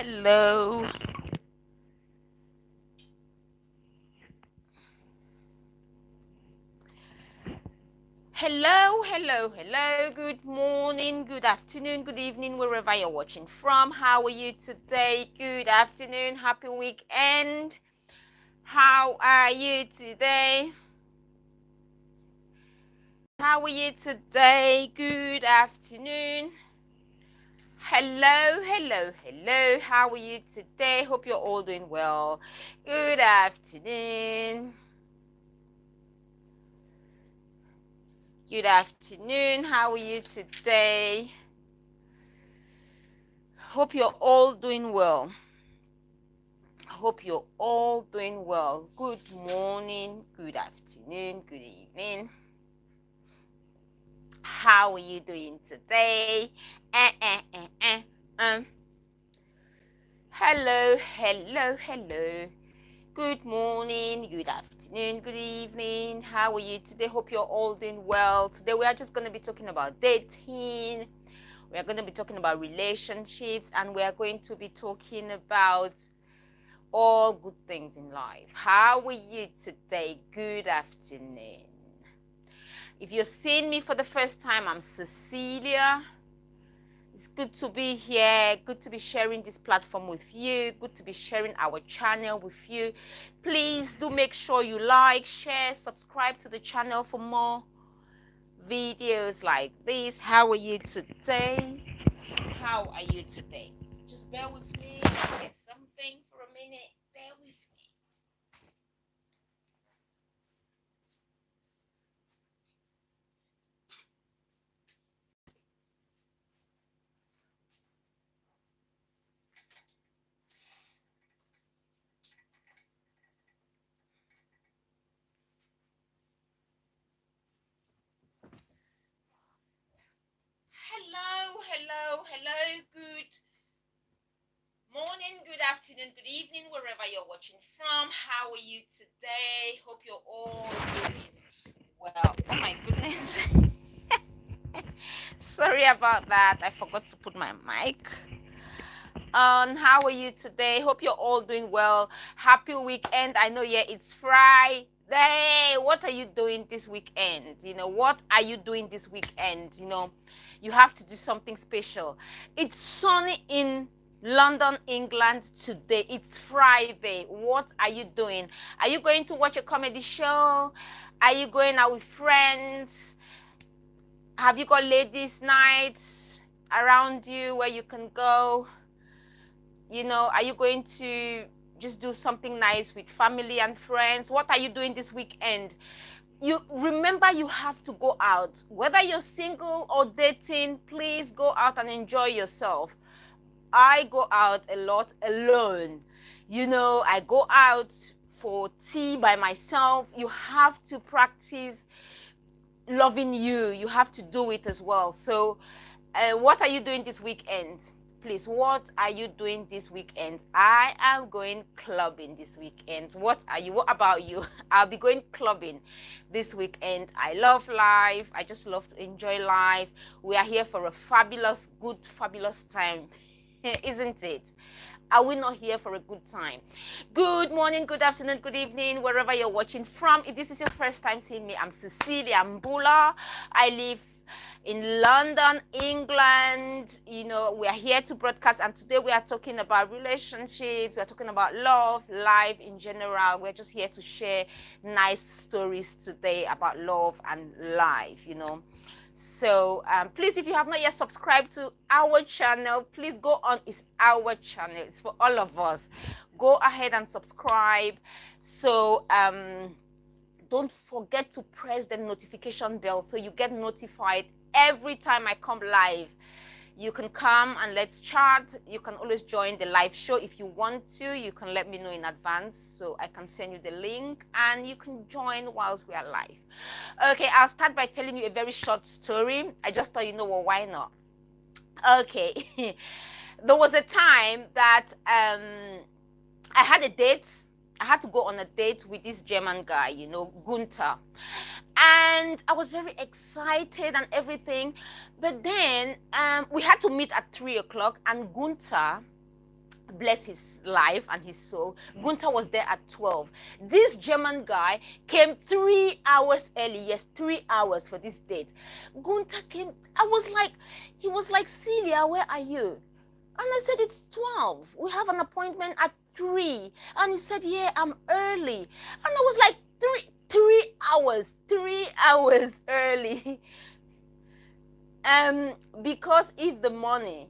Hello. Hello. Good morning, good afternoon, good evening, wherever you're watching from. How are you today? Good afternoon, happy weekend. How are you today? How are you today? Good afternoon. Hello. How are you today? Hope you're all doing well. Good afternoon. Good afternoon. How are you today? Hope you're all doing well. Hope you're all doing well. Good morning, good afternoon, good evening. How are you doing today? Hello. Good morning, good afternoon, good evening. How are you today? Hope you're all doing well. Today we are just going to be talking about dating. We are going to be talking about relationships, and we are going to be talking about all good things in life. How are you today? Good afternoon. If you're seeing me for the first time, I'm Cecilia. It's good to be here, good to be sharing this platform with you, good to be sharing our channel with you. Please do make sure you like, share, subscribe to the channel for more videos like this. How are you today? How are you today? Just bear with me. Get something for a minute. Bear with me. Hello. Good morning, good afternoon, good evening, wherever you're watching from. How are you today? Hope you're all doing well. Oh my goodness. Sorry about that. I forgot to put my mic on. How are you today? Hope you're all doing well. Happy weekend. I know, yeah, it's Friday. What are you doing this weekend? What are you doing this weekend? You have to do something special. It's sunny in London, England today. It's Friday. What are you doing? Are you going to watch a comedy show? Are you going out with friends? Have you got ladies' nights around you where you can go? Are you going to just do something nice with family and friends? What are you doing this weekend? You remember, you have to go out. Whether you're single or dating, please go out and enjoy yourself. I go out a lot alone. I go out for tea by myself. You have to practice loving you. You have to do it as well. So what are you doing this weekend? Please, what are you doing this weekend? I am going clubbing this weekend. What about you? I'll be going clubbing this weekend. I love life. I just love to enjoy life. We are here for a fabulous time. Isn't it? Are we not here for a good time? Good morning, good afternoon, good evening, wherever you're watching from. If this is your first time seeing me, I'm Cecilia Mbullah. I live in London, England. We are here to broadcast, and today we are talking about relationships. We're talking about love, life in general. We're just here to share nice stories today about love and life. So please, if you have not yet subscribed to our channel, please go on. It's our channel. It's for all of us. Go ahead and subscribe. So don't forget to press the notification bell so you get notified every time I come live. You can come and let's chat. You can always join the live show if you want to. You can let me know in advance so I can send you the link and you can join whilst we are live. Okay, I'll start by telling you a very short story. I just thought, why not? Okay. There was a time that I had a date. I had to go on a date with this German guy, Gunther. And I was very excited and everything. But then we had to meet at 3 o'clock, and Gunther bless his life and his soul. Gunther was there at 12. This German guy came 3 hours early. Yes, 3 hours for this date. Gunther came, he was like, Celia, where are you? And I said, it's 12. We have an appointment at 3. And he said, yeah, I'm early. And I was like, 3 hours early. Because if the money,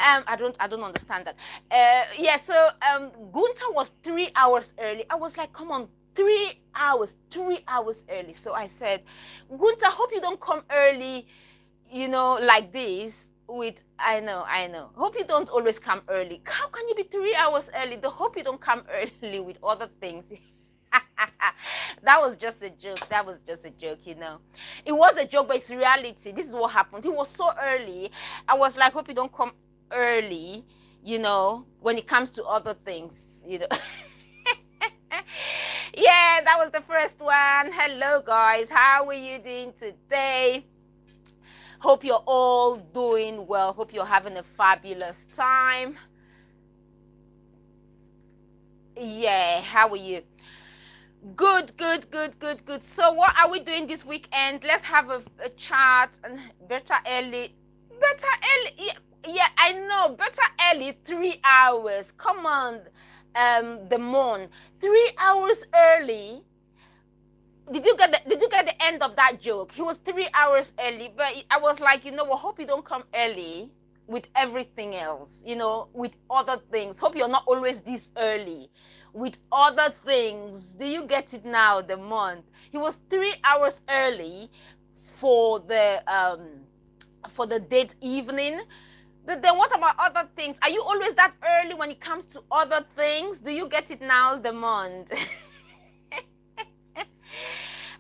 I don't understand that. So Gunther was 3 hours early. I was like, come on, 3 hours early. So I said, Gunther, hope you don't come early, like this. I know. Hope you don't always come early. How can you be 3 hours early? Hope you don't come early with other things. That was just a joke. It was a joke, but it's reality. This is what happened. He was so early. I was like, hope you don't come early, when it comes to other things, Yeah, that was the first one. Hello guys, how are you doing today? Hope you're all doing well. Hope you're having a fabulous time. Yeah, how are you? Good. So what are we doing this weekend? Let's have a chat. And better early. Yeah, I know. Better early, 3 hours. Come on, the moon. 3 hours early. Did you get the end of that joke? He was 3 hours early, but I was like, hope you don't come early with everything else, with other things. Hope you're not always this early with other things. Do you get it now? The month. He was 3 hours early for the date evening. But then what about other things? Are you always that early when it comes to other things? Do you get it now, the month?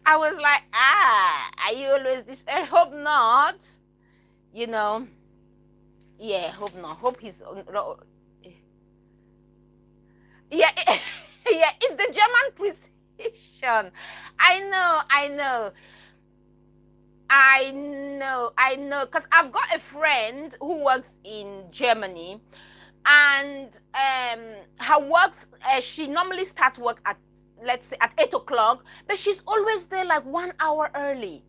I was like, are you always this early? Hope not. Yeah, hope not. Hope he's yeah, yeah, it's the German precision. I know, because I've got a friend who works in Germany, and her works, she normally starts work at, let's say, at 8 o'clock, but she's always there like 1 hour early,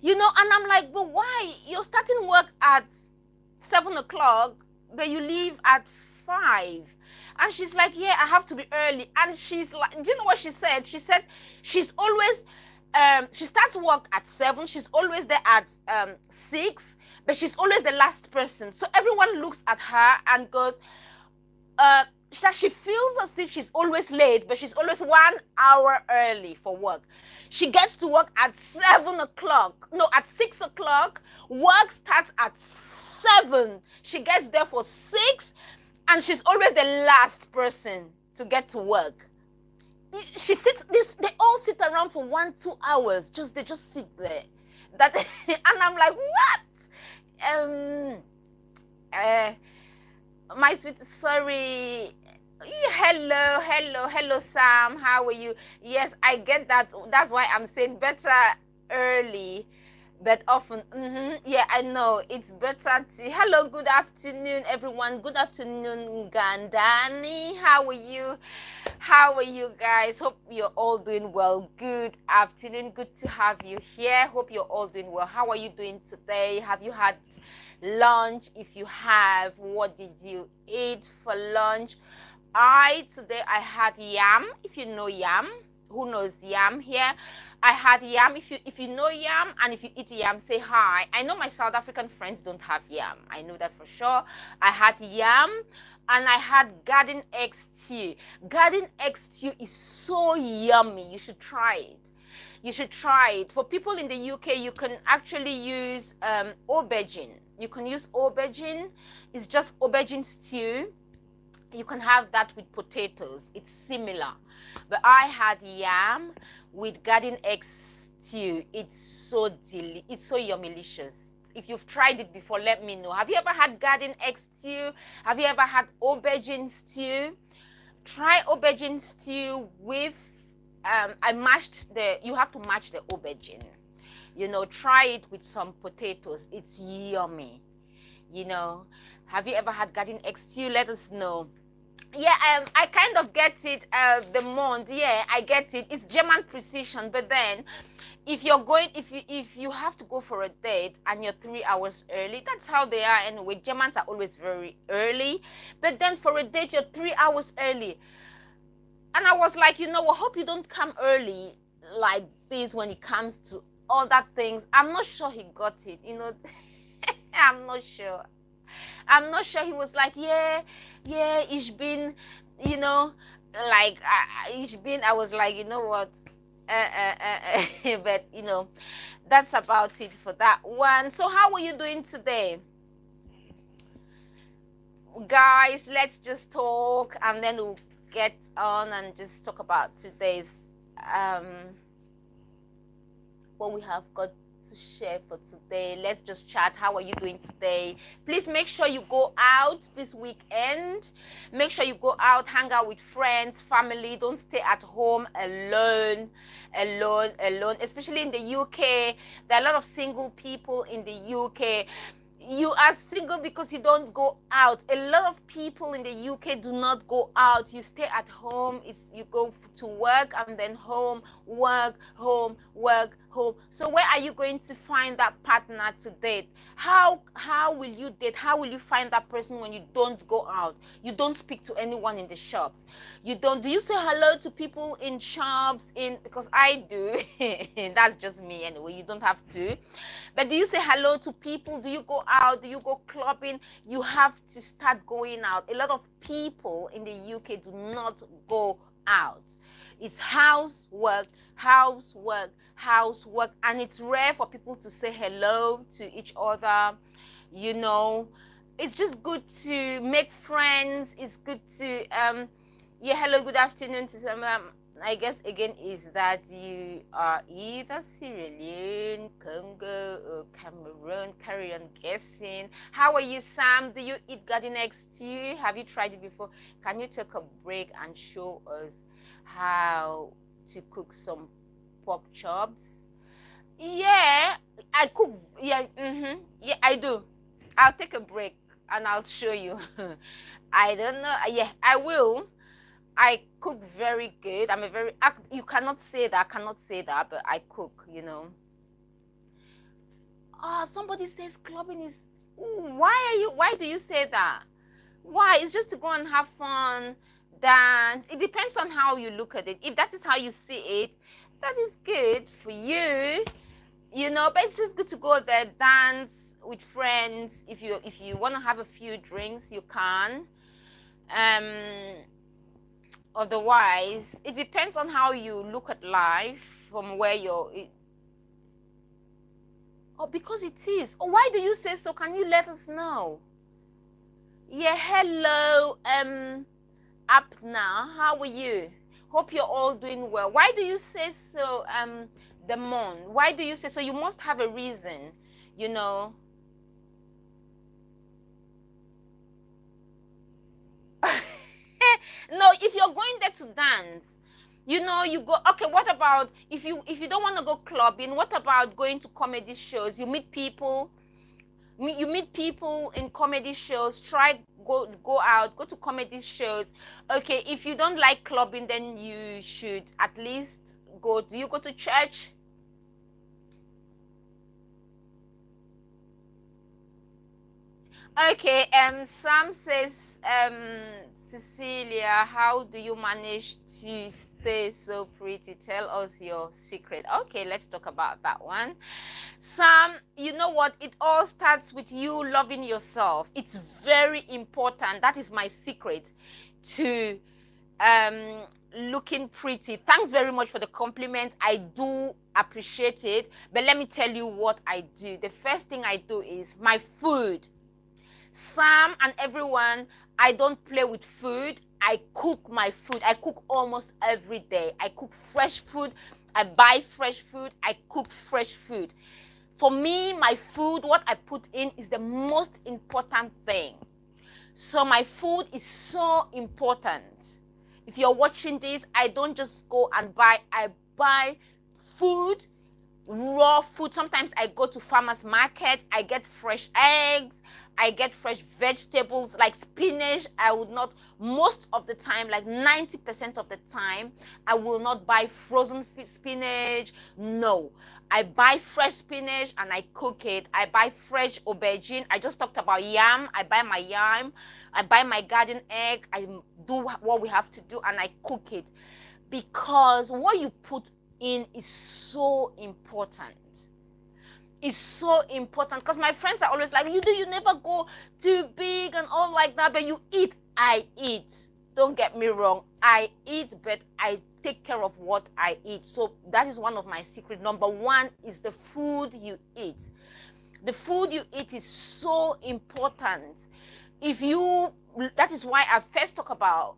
and I'm like, but why? You're starting work at 7 o'clock, but you leave at 5. And she's like, yeah, I have to be early. And she's like, do you know what she said? She said she's always, she starts work at 7. She's always there at 6, but she's always the last person. So everyone looks at her and goes, she feels as if she's always late, but she's always 1 hour early for work. She gets to work at 7 o'clock. No, at 6 o'clock. Work starts at 7. She gets there for 6. And she's always the last person to get to work. They all sit around for 1-2 hours. They just sit there. And I'm like, what? My sweet, sorry. Hello, Sam. How are you? Yes, I get that. That's why I'm saying better early, but often. Yeah, I know it's better to. Hello, good afternoon, everyone. Good afternoon, Gandani. How are you? How are you guys? Hope you're all doing well. Good afternoon. Good to have you here. Hope you're all doing well. How are you doing today? Have you had lunch? If you have, what did you eat for lunch? Today I had yam. If you know yam, who knows yam here? I had yam. If you know yam and if you eat yam, say hi. I know my South African friends don't have yam. I know that for sure. I had yam and I had garden egg stew. Garden egg stew is so yummy. You should try it. For people in the UK, you can actually use aubergine. You can use aubergine. It's just aubergine stew. You can have that with potatoes. It's similar. But I had yam with garden egg stew. It's so yummylicious. If you've tried it before, let me know. Have you ever had garden egg stew? Have you ever had aubergine stew? Try aubergine stew with, you have to match the aubergine. Try it with some potatoes. It's yummy. Have you ever had garden egg stew? Let us know. Yeah, I kind of get it. The month, yeah, I get it. It's German precision, but then if you're going, if you have to go for a date and you're 3 hours early, that's how they are anyway. Germans are always very early, but then for a date you're 3 hours early, and I was like, I hope you don't come early like this when it comes to other things. I'm not sure he got it. I'm not sure. I'm not sure. He was like, yeah, ich bin, you know, like, ich bin. I was like, you know what? But, that's about it for that one. So, how are you doing today? Guys, let's just talk and then we'll get on and just talk about today's, what we have got to share for today. Let's just chat. How are you doing today? Please make sure you go out this weekend. Make sure you go out, hang out with friends, family. Don't stay at home alone, especially in the UK. There are a lot of single people in the UK. You are single because you don't go out. A lot of people in the UK do not go out. You stay at home. You go to work and then home, work, home, work, home. So where are you going to find that partner to date? How will you date? How will you find that person when you don't go out? You don't speak to anyone in the shops. You don't. Do you say hello to people in shops? Because I do. That's just me anyway. You don't have to. But do you say hello to people? Do you go out? Do you go clubbing? You have to start going out. A lot of people in the UK do not go out. It's housework, housework, housework, and it's rare for people to say hello to each other. It's just good to make friends. It's good to yeah, hello, good afternoon to some. I guess again is that you are either Sierra Leone, Congo, or Cameroon. Carry on guessing. How are you, Sam? Do you eat garden eggs too? Have you tried it before? Can you take a break and show us how to cook some pork chops? Yeah, I cook. Yeah, yeah, I do. I'll take a break and I'll show you. I don't know. Yeah, I will. I cook very good. You cannot say that. I cannot say that, but I cook. Oh, somebody says clubbing is. Ooh, why do you say that? Why? It's just to go and have fun, dance. It depends on how you look at it. If that is how you see it, that is good for you. But it's just good to go there, dance with friends. If you want to have a few drinks, you can. Otherwise, it depends on how you look at life from where oh, because it is. Oh, why do you say so? Can you let us know? Yeah, hello, Apna. How are you? Hope you're all doing well. Why do you say so, Demon? Why do you say so? You must have a reason, you know. No, if you're going there to dance, you go. Okay, what about if you don't want to go clubbing? What about going to comedy shows? You meet people. You meet people in comedy shows. Go out, go to comedy shows. Okay, if you don't like clubbing, then you should at least go. Do you go to church? Okay, Sam says, Cecilia, how do you manage to stay so pretty? Tell us your secret. Okay, let's talk about that one. Sam, you know what? It all starts with you loving yourself. It's very important. That is my secret to looking pretty. Thanks very much for the compliment. I do appreciate it. But let me tell you what I do. The first thing I do is my food. Sam and everyone, I don't play with food. I cook my food. I cook almost every day. I cook fresh food. I buy fresh food. I cook fresh food. For me, my food, what I put in is the most important thing. So my food is so important. If you're watching this, I don't just go and buy. I buy food raw food. Sometimes I go to farmers market, I get fresh eggs, I get fresh vegetables like spinach. I would not, most of the time, like 90% of the time, I will not buy frozen spinach. No, I buy fresh spinach and I cook it. I buy fresh aubergine. I just talked about yam. I buy my yam. I buy my garden egg. I do what we have to do and I cook it, because what you put in is so important. It's so important, because my friends are always like, you never go too big and all like that, but you eat. I eat. Don't get me wrong. I eat, but I take care of what I eat. So that is one of my secrets. Number one is the food you eat. The food you eat is so important. That is why I first talk about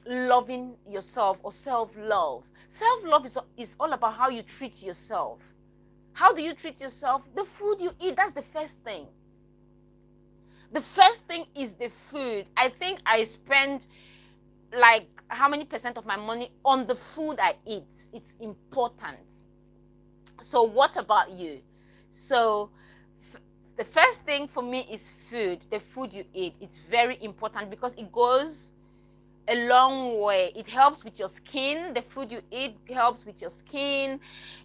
loving yourself, or self-love. Self-love is all about how you treat yourself. How do you treat yourself? The food you eat, that's the first thing. The first thing is the food. I think I spend like how many percent of my money on the food I eat. It's important. So what about you? So the first thing for me is food. The food you eat. It's very important because it goes a long way. It helps with your skin. The food you eat helps with your skin.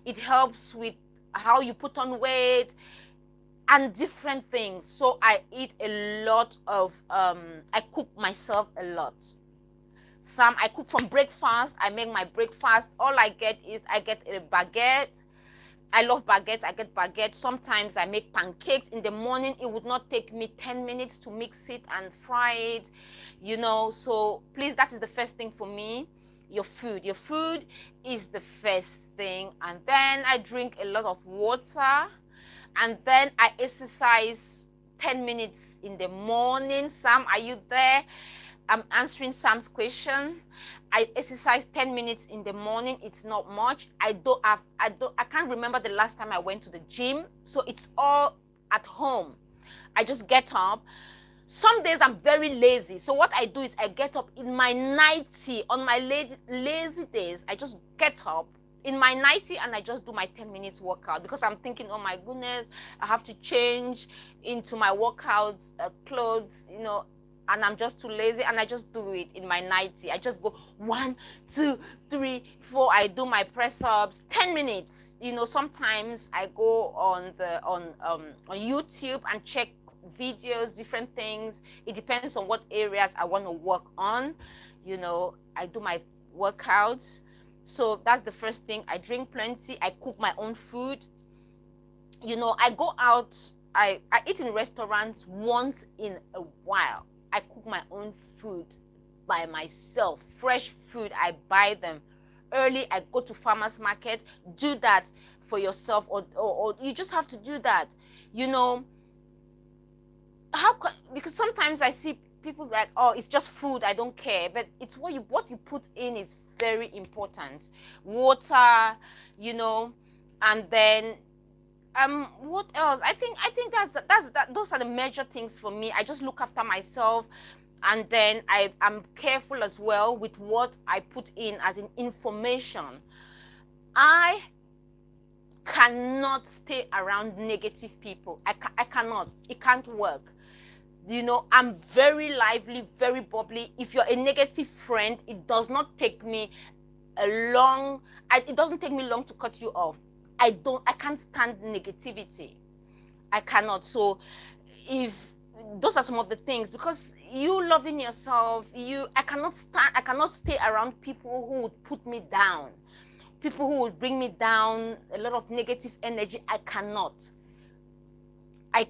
It helps with how you put on weight and different things. So I eat a lot of I cook myself a lot. I cook from breakfast. I make my breakfast. All I get is I get a baguette. I love baguettes. I get baguette. Sometimes I make pancakes in the morning. It would not take me 10 minutes to mix it and fry it, So please, that is the first thing for me. Your food. Your food is the first thing. And then I drink a lot of water. And then I exercise 10 minutes in the morning. Sam, are you there? I'm answering Sam's question. I exercise 10 minutes in the morning. It's not much. I can't remember the last time I went to the gym. So it's all at home. I just get up. Some days I'm very lazy. So what I do is I get up in my nightie. On my lazy days, I just get up in my nightie and I just do my 10 minutes workout, because I'm thinking, oh my goodness, I have to change into my workout clothes, and I'm just too lazy, and I just do it in my nightie. I just go 1, 2, 3, 4. I do my press ups, 10 minutes. Sometimes I go on YouTube and check videos, different things. It depends on what areas I want to work on. I do my workouts. So that's the first thing. I drink plenty. I cook my own food. I go out. I eat in restaurants once in a while. I cook my own food by myself. Fresh food, I buy them early. I go to farmers market. Do that for yourself, or you just have to do that. Because sometimes I see people like, oh, it's just food, I don't care. But it's what you put in is very important. Water, and then what else? I think those are the major things for me. I just look after myself, and then I'm careful as well with what I put in as in information. I cannot stay around negative people. I cannot. It can't work. I'm very lively, very bubbly. If you're a negative friend, it does not take me it doesn't take me long to cut you off. I can't stand negativity. I cannot. So if those are some of the things, because you loving yourself, I cannot stay around people who would put me down, people who would bring me down, a lot of negative energy. I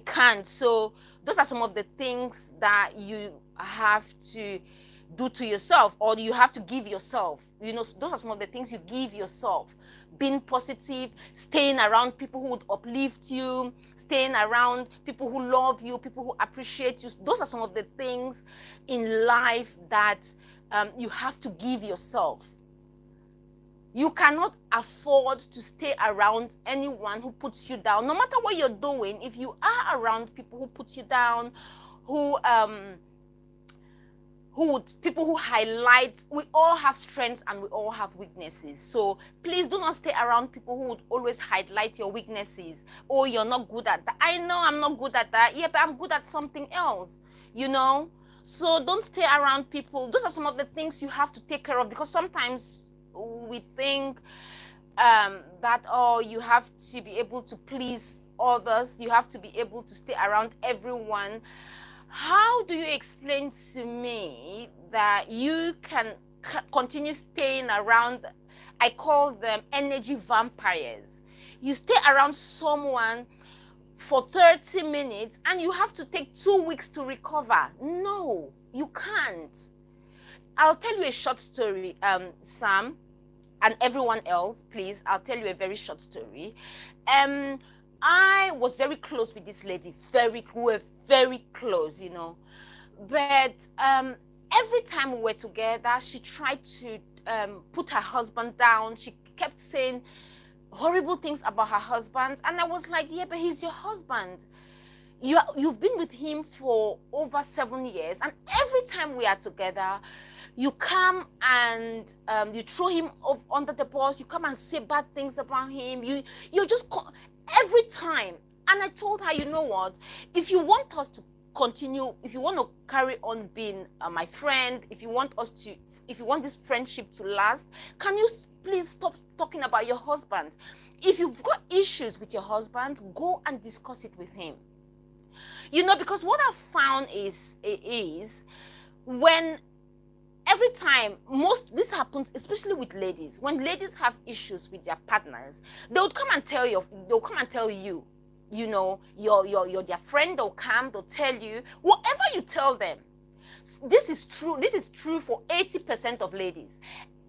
can't. So those are some of the things that you have to do to yourself, or you have to give yourself. Those are some of the things you give yourself. Being positive, staying around people who would uplift you, staying around people who love you, people who appreciate you. Those are some of the things in life that you have to give yourself. You cannot afford to stay around anyone who puts you down. No matter what you're doing, if you are around people who put you down, who people who highlight, we all have strengths and we all have weaknesses. So please do not stay around people who would always highlight your weaknesses. Oh, you're not good at that. I know I'm not good at that. Yeah, but I'm good at something else, you know. So don't stay around people. Those are some of the things you have to take care of, because sometimes we think that, oh, you have to be able to please others, you have to be able to stay around everyone. How do you explain to me that you can continue staying around, I call them energy vampires? You stay around someone for 30 minutes and you have to take 2 weeks to recover. No, you can't. I'll tell you a short story, Sam, and everyone else, please. I'll tell you a very short story. I was very close with this lady. We were very close, you know. But every time we were together, she tried to put her husband down. She kept saying horrible things about her husband. And I was like, yeah, but he's your husband. You've been with him for over 7 years. And every time we are together, you come and you throw him off under the bus. You come and say bad things about him. You're just every time. And I told her, you know what, if you want us to continue, if you want to carry on being my friend, if you want this friendship to last, can you please stop talking about your husband? If you've got issues with your husband, go and discuss it with him. You know, because what I've found is when every time, this happens, especially with ladies. When ladies have issues with their partners, they'll come and tell you, you know, you're their friend. They'll come, they'll tell you whatever you tell them. This is true for 80% of ladies.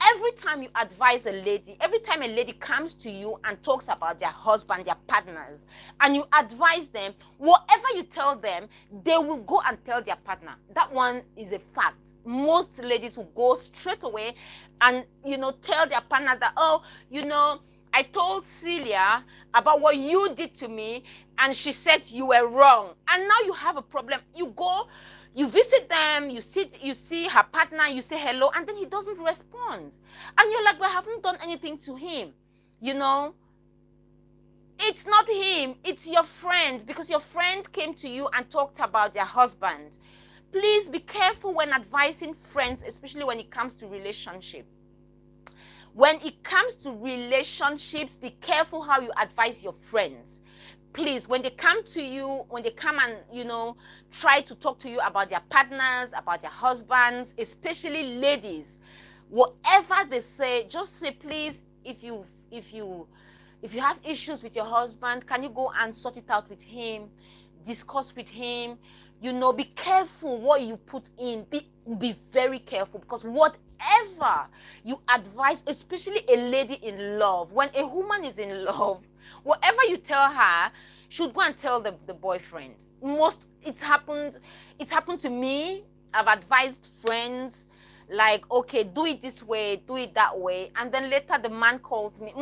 Every time you advise a lady, every time a lady comes to you and talks about their husband, their partners, and you advise them, whatever you tell them, they will go and tell their partner. That one is a fact. Most ladies will go straight away and, you know, tell their partners that, oh, you know, I told Celia about what you did to me, and she said you were wrong. And now you have a problem. You go, you visit them, you see her partner, you say hello, and then he doesn't respond. And you're like, well, I haven't done anything to him. You know, it's not him, it's your friend, because your friend came to you and talked about their husband. Please be careful when advising friends, especially when it comes to relationship. When it comes to relationships, be careful how you advise your friends. Please, when they come to you, when they come and, you know, try to talk to you about their partners, about their husbands, especially ladies, whatever they say, just say, please, if you have issues with your husband, can you go and sort it out with him, discuss with him? You know, be careful what you put in. Be very careful, because whatever you advise, especially a lady in love, when a woman is in love, whatever you tell her, should go and tell the boyfriend. It's happened to me. I've advised friends, like, okay, do it this way, do it that way, and then later the man calls me.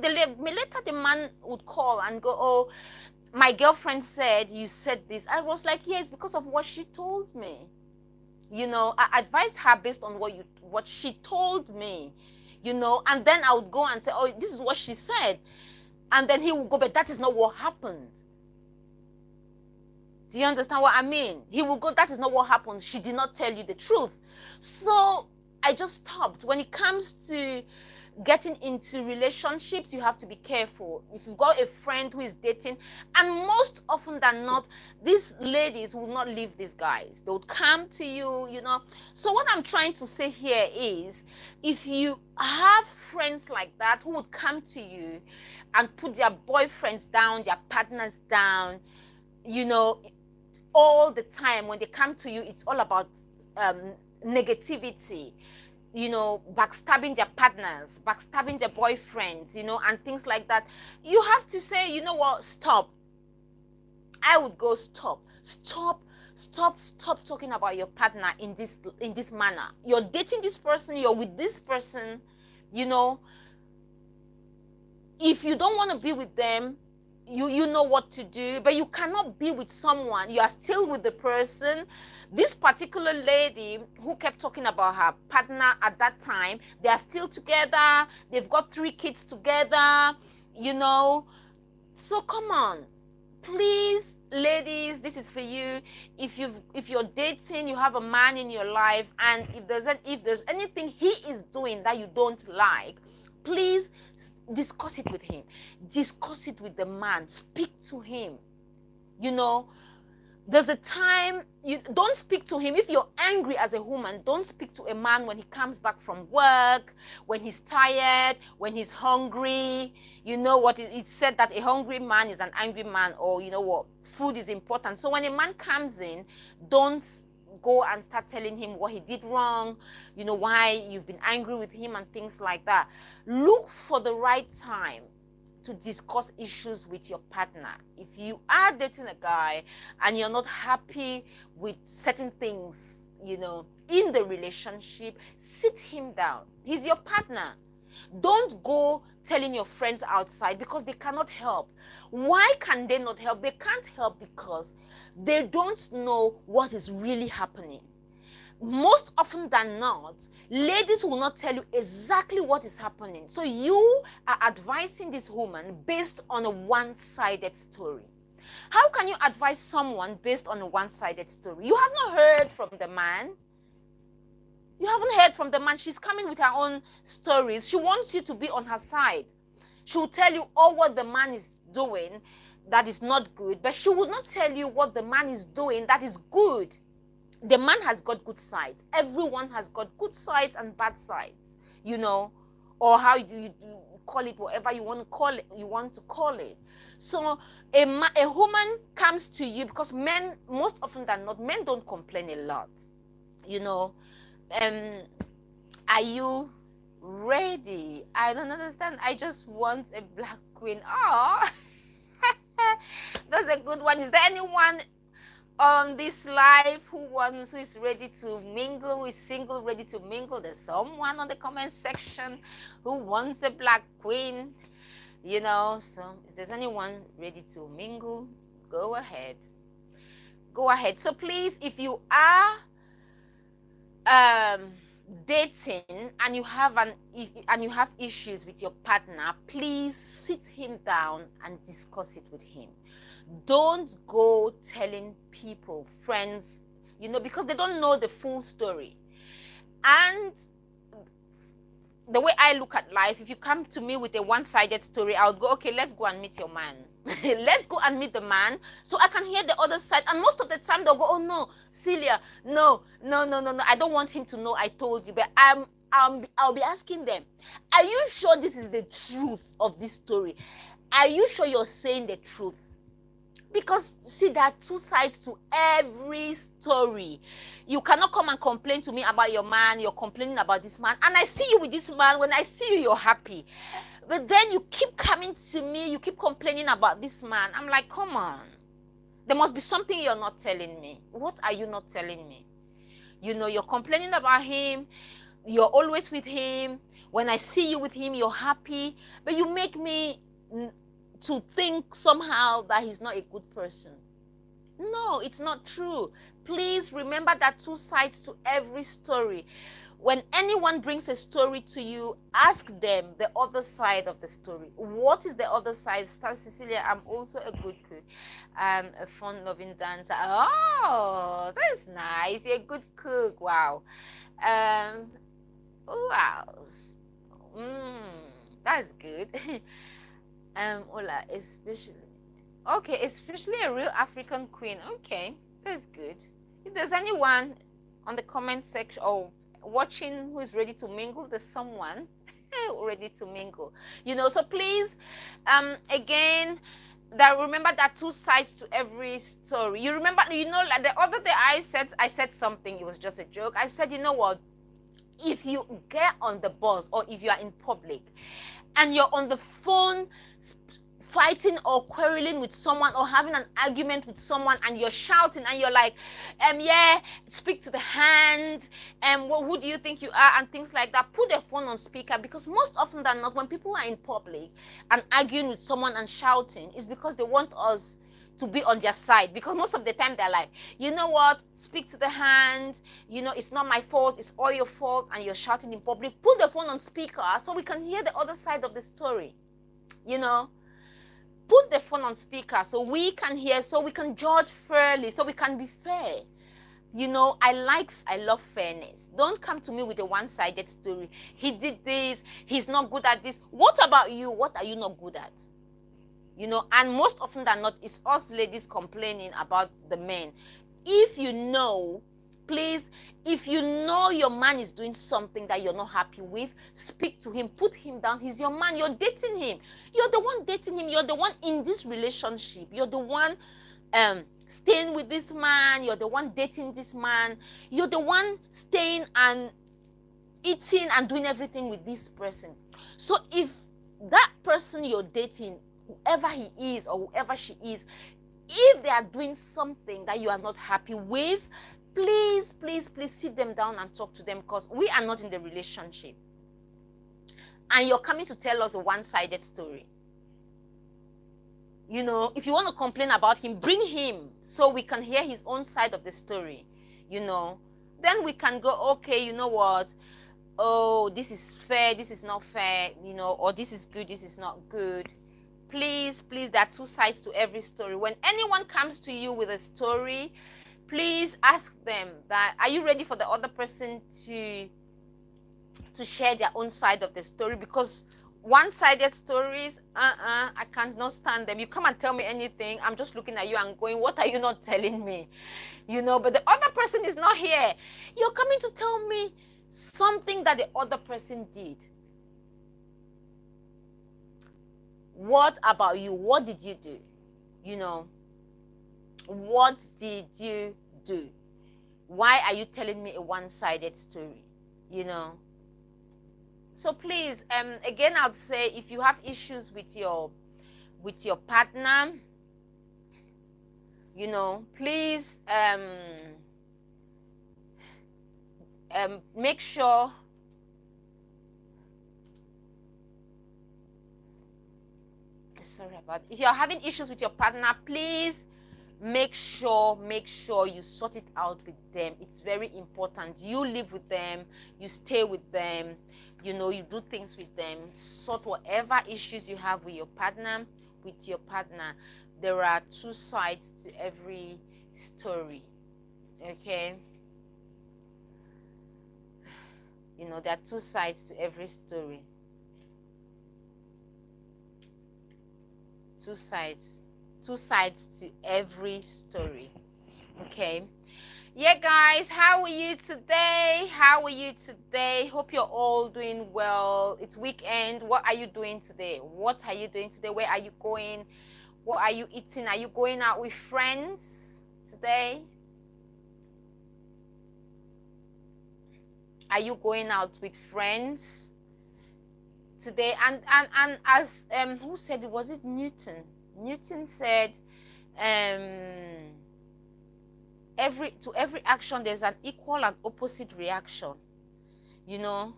Later the man would call and go, oh, my girlfriend said you said this. I was like, yes, because of what she told me. You know, I advised her based on what she told me, you know, and then I would go and say, oh, this is what she said. And then he would go, but that is not what happened. Do you understand what I mean? He will go, that is not what happened. She did not tell you the truth. So I just stopped. When it comes to getting into relationships, you have to be careful. If you've got a friend who is dating, and most often than not, these ladies will not leave these guys. They would come to you, you know. So what I'm trying to say here is, if you have friends like that who would come to you and put their boyfriends down, their partners down, you know, all the time, when they come to you, it's all about negativity, you know, backstabbing their partners, backstabbing their boyfriends, you know, and things like that. You have to say, you know what, stop. I would go, stop talking about your partner in this manner. You're dating this person, you're with this person, you know. If you don't want to be with them, you know what to do, but you cannot be with someone. You are still with the person. This particular lady who kept talking about her partner at that time, they are still together. They've got 3 kids together, you know. So come on, please, ladies, this is for you. If you're dating, you have a man in your life, and if there's anything he is doing that you don't like, please discuss it with him. Discuss it with the man. Speak to him. You know, there's a time you don't speak to him. If you're angry as a woman, don't speak to a man when he comes back from work, when he's tired, when he's hungry. You know what, it's said that a hungry man is an angry man, or you know what, food is important. So when a man comes in, don't go and start telling him what he did wrong, you know, why you've been angry with him and things like that. Look for the right time to discuss issues with your partner. If you are dating a guy and you're not happy with certain things, you know, in the relationship, sit him down. He's your partner. Don't go telling your friends outside, because they cannot help. Why can they not help? They can't help because they don't know what is really happening. Most often than not, ladies will not tell you exactly what is happening. So you are advising this woman based on a one-sided story. How can you advise someone based on a one-sided story? You have not heard from the man. You haven't heard from the man. She's coming with her own stories. She wants you to be on her side. She will tell you all what the man is doing that is not good, but she will not tell you what the man is doing that is good. The man has got good sides. Everyone has got good sides and bad sides, you know, or how you call it, whatever you want to call it. So a woman comes to you because men, most often than not, men don't complain a lot, you know. Are you ready? I don't understand. I just want a black queen. Oh, that's a good one. Is there anyone on this live who is ready to mingle, who is single, ready to mingle? There's someone on the comment section who wants a black queen, you know. So if there's anyone ready to mingle, go ahead. So please, if you are dating and you have issues with your partner, please sit him down and discuss it with him. Don't go telling people, friends, you know, because they don't know the full story. And the way I look at life, if you come to me with a one-sided story, I would go, okay, let's go and meet your man. Let's go and meet the man so I can hear the other side. And most of the time they'll go, oh no, Celia, no, I don't want him to know I told you. But I'll be asking them, are you sure this is the truth of this story? Are you sure you're saying the truth? Because see, there are 2 sides to every story. You cannot come and complain to me about your man. You're complaining about this man, and I see you with this man. When I see you, you're happy. But then you keep coming to me, you keep complaining about this man. I'm like, come on. There must be something you're not telling me. What are you not telling me? You know, you're complaining about him. You're always with him. When I see you with him, you're happy. But you make me to think somehow that he's not a good person. No, it's not true. Please remember that 2 sides to every story. When anyone brings a story to you, ask them the other side of the story. What is the other side? Star Cecilia, I'm also a good cook. I'm a fun-loving dancer. Oh, that's nice. You're a good cook. Wow. Wow. That's good. Ola, especially a real African queen. Okay, that's good. If there's anyone on the comment section or watching who is ready to mingle, there's someone ready to mingle, you know. So please, again, remember that 2 sides to every story. You remember, you know, like the other day I said something. It was just a joke. I said, you know what, if you get on the bus or if you are in public and you're on the phone fighting or quarreling with someone or having an argument with someone and you're shouting and you're like, yeah, speak to the hand, who do you think you are, and things like that, put the phone on speaker, because most often than not, when people are in public and arguing with someone and shouting, it's because they want us to be on their side, because most of the time they're like, you know what, speak to the hand, it's not my fault, it's all your fault, and you're shouting in public. Put the phone on speaker so we can hear the other side of the story. Put the phone on speaker so we can hear, so we can judge fairly, so we can be fair. I love fairness. Don't come to me with a one-sided story. He did this, he's not good at this. What about you? What are you not good at? And most often than not, it's us ladies complaining about the men. Please, if you know your man is doing something that you're not happy with, speak to him, put him down. He's your man, you're dating him. You're the one dating him, you're the one in this relationship, you're the one staying with this man, you're the one dating this man, you're the one staying and eating and doing everything with this person. So if that person you're dating, whoever he is or whoever she is, if they are doing something that you are not happy with, please sit them down and talk to them, because we are not in the relationship and you're coming to tell us a one-sided story. If you want to complain about him, bring him so we can hear his own side of the story. Then we can go, okay, you know what, oh, this is fair, this is not fair, or this is good, this is not good. Please, there are two sides to every story. When anyone comes to you with a story, please ask them that, are you ready for the other person to share their own side of the story? Because one-sided stories, I cannot stand them. You come and tell me anything, I'm just looking at you and going, what are you not telling me? But the other person is not here. You're coming to tell me something that the other person did. What about you? What did you do? What did you do? Why are you telling me a one-sided story? So please, again, I'll say, if you have issues with your partner, please make sure if you're having issues with your partner, please make sure you sort it out with them. It's very important. You live with them, you stay with them, you do things with them. Sort whatever issues you have with your partner. There are two sides to every story, okay? There are two sides to every story. Two sides to every story, okay? Yeah, guys, how are you today? Hope you're all doing well. It's weekend. What are you doing today? Where are you going? What are you eating? Are you going out with friends today? Are you going out with friends today? And as who said it? Was it Newton? Newton said, to every action there's an equal and opposite reaction. To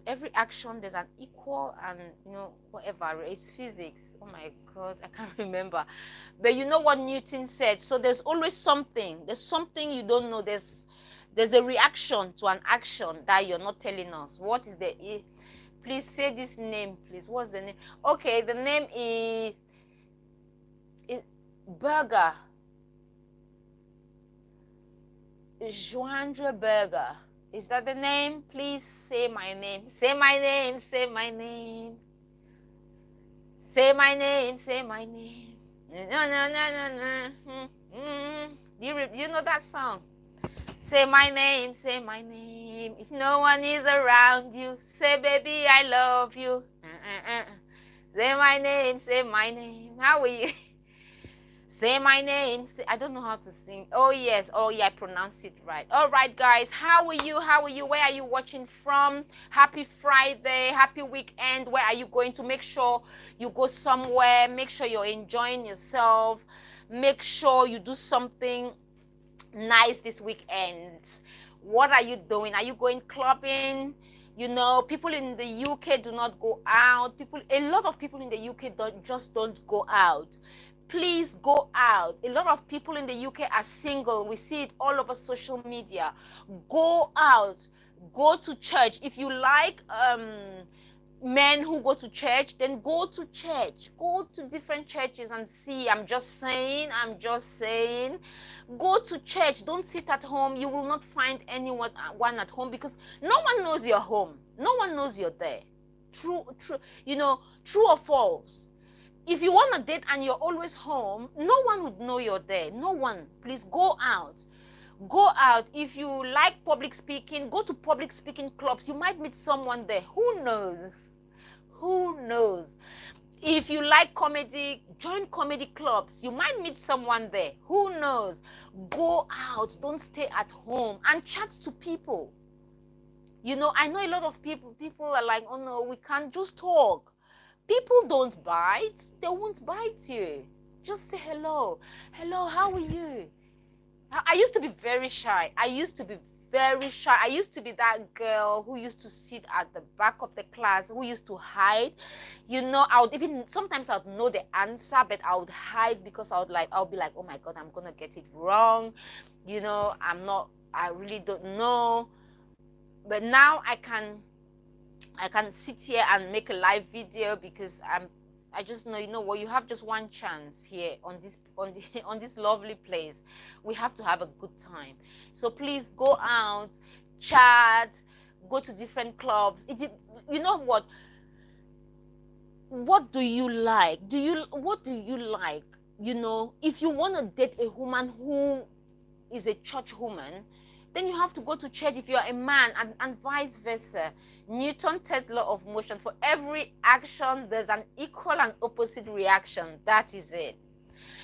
every action there's an equal and whatever. It's physics. Oh my God, I can't remember. But you know what Newton said. So there's always something. There's something you don't know. There's a reaction to an action that you're not telling us. What is the Please say this name, please. What's the name? Okay, the name is Burger. Joandra Burger. Is that the name? Please say my name. Say my name. Say my name. Say my name. Say my name. No. You know that song? Say my name, say my name. If no one is around you, say, baby, I love you. Say my name, say my name. How are you? Say my name. I don't know how to sing. Oh yes. Oh yeah, I pronounced it right. All right, guys. How are you? How are you? Where are you watching from? Happy Friday. Happy weekend. Where are you going to? Make sure you go somewhere. Make sure you're enjoying yourself. Make sure you do something nice this weekend. What are you doing? Are you going clubbing? You know, people in the UK do not go out. A lot of people in the UK don't go out. Please go out. A lot of people in the UK are single. We see it all over social media. Go out. Go to church. If you like men who go to church, then go to church. Go to different churches and see. I'm just saying. Go to church. Don't sit at home. You will not find anyone at home, because no one knows you're home. No one knows you're there. True, true or false. If you want to date and you're always home, no one would know you're there. No one. Please go out. Go out. If you like public speaking, go to public speaking clubs. You might meet someone there. Who knows? Who knows? If you like comedy, join comedy clubs. You might meet someone there. Who knows? Go out. Don't stay at home and chat to people. You know, I know a lot of people are like, oh no, we can't just talk. People don't bite. They won't bite you. Just say hello. Hello, how are you? I used to be very shy. I used to be that girl who used to sit at the back of the class, who used to hide. You know, sometimes I would know the answer, but I would hide because I'll be like, oh my God, I'm going to get it wrong. You know, I really don't know. But now I can sit here and make a live video, because I just know, you know what, you have just one chance here on this lovely place. We have to have a good time. So please go out, chat, go to different clubs. You know what? What do you like? What do you like? You know, if you want to date a woman who is a church woman, then you have to go to church if you are a man, and vice versa. Newton's third law of motion: for every action there's an equal and opposite reaction. That is it.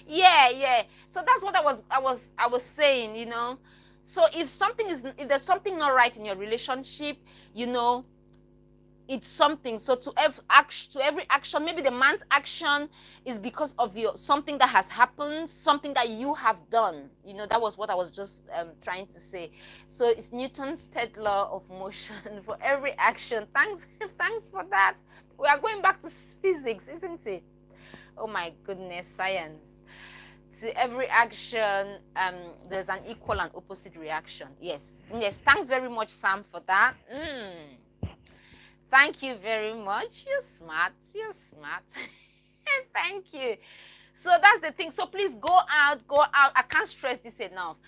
Yeah. So that's what I was saying, you know. So if there's something not right in your relationship, you know, it's something. So to every action, maybe the man's action is because of something that has happened, something that you have done. You know, that was what I was just trying to say. So it's Newton's third law of motion: for every action. Thanks for that. We are going back to physics, isn't it? Oh my goodness, science. To every action, there's an equal and opposite reaction. Yes. Thanks very much, Sam, for that. Thank you very much. You're smart. Thank you. So that's the thing. So please go out. I can't stress this enough.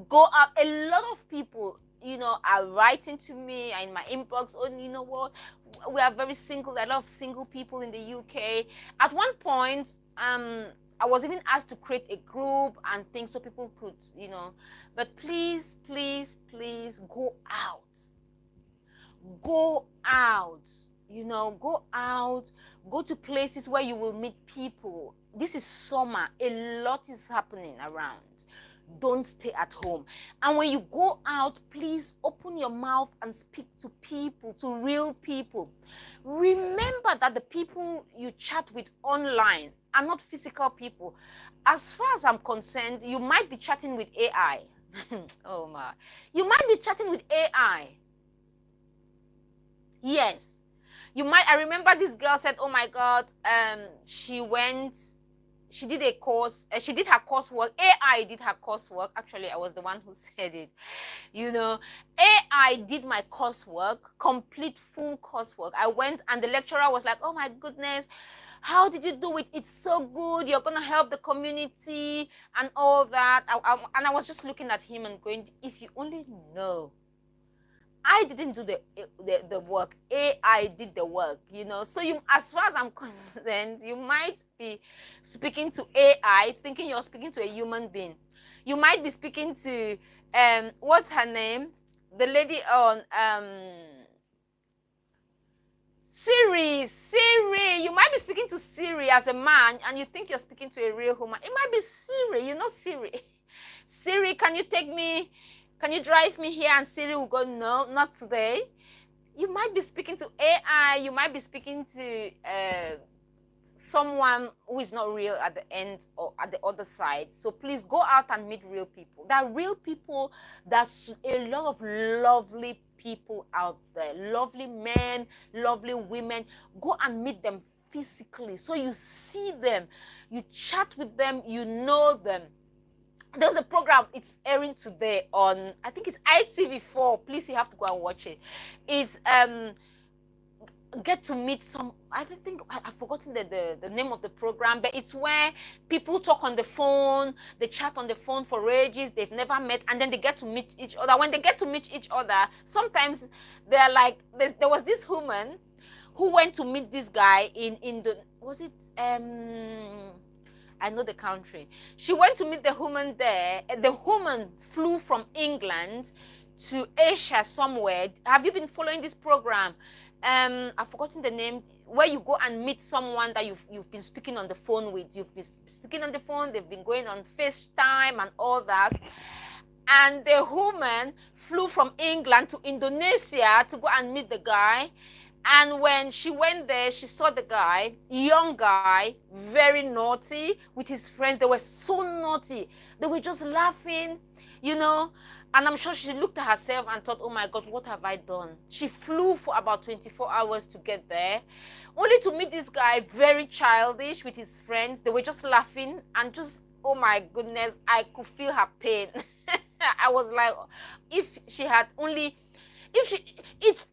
Go out. A lot of people, you know, are writing to me in my inbox. Oh, you know what? We are very single. A lot of single people in the UK. At one point, I was even asked to create a group and things so people could, you know. But please go out. Go out, you know, go out, go to places where you will meet people. This is summer. A lot is happening around. Don't stay at home. And when you go out, please open your mouth and speak to people, to real people. Remember that the people you chat with online are not physical people. As far as I'm concerned, you might be chatting with AI. Oh my. You might be chatting with AI. Yes, you might. I remember this girl said, oh my God, she did a course, she did her coursework. AI did her coursework. Actually, I was the one who said it. You know, AI did my coursework, complete full coursework. I went and the lecturer was like, oh my goodness, how did you do it? It's so good. You're going to help the community and all that. And I was just looking at him and going, if you only know. I didn't do the work. AI did the work, you know. So as far as I'm concerned, you might be speaking to AI thinking you're speaking to a human being. You might be speaking to what's her name? The lady on Siri, you might be speaking to Siri as a man and you think you're speaking to a real woman. It might be Siri, Siri. Siri, can you take me, can you drive me here? And Siri will go, no, not today. You might be speaking to AI, you might be speaking to someone who is not real at the end or at the other side. So please go out and meet real people. There are real people. There's a lot of lovely people out there, lovely men, lovely women. Go and meet them physically so you see them, you chat with them, you know them. There's a program, it's airing today on, I think it's ITV4. Please, you have to go and watch it. It's get to meet some, I think I've forgotten the name of the program, but it's where people talk on the phone, they chat on the phone for ages, they've never met, and then they get to meet each other. When they get to meet each other, sometimes they're like, there was this woman who went to meet this guy in the, was it I know the country. She went to meet the woman there. The woman flew from England to Asia somewhere. Have you been following this program? I've forgotten the name, where you go and meet someone that you've been speaking on the phone with. You've been speaking on the phone, they've been going on FaceTime and all that. And the woman flew from England to Indonesia to go and meet the guy. And when she went there, she saw the guy, young guy, very naughty with his friends. They were so naughty. They were just laughing, And I'm sure she looked at herself and thought, oh my God, what have I done? She flew for about 24 hours to get there, only to meet this guy, very childish with his friends. They were just laughing and just, oh my goodness, I could feel her pain. I was like, it's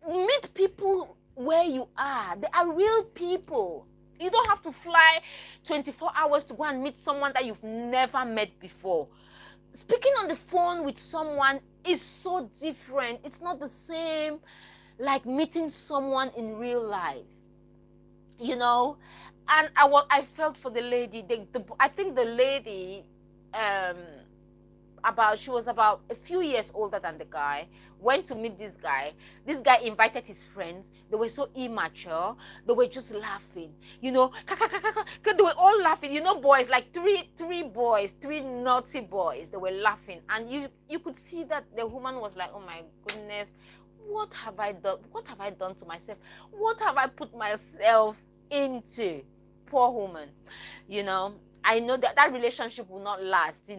meet people where you are. They are real people. You don't have to fly 24 hours to go and meet someone that you've never met before. Speaking on the phone with someone is so different. It's not the same like meeting someone in real life, And I felt for the lady. I think the lady, she was about a few years older than the guy, went to meet this guy. This guy invited his friends. They were so immature. They were just laughing, They were all laughing, boys, like three boys, three naughty boys. They were laughing. And you could see that the woman was like, oh my goodness, what have I done? What have I done to myself? What have I put myself into? Poor woman, I know that relationship will not last,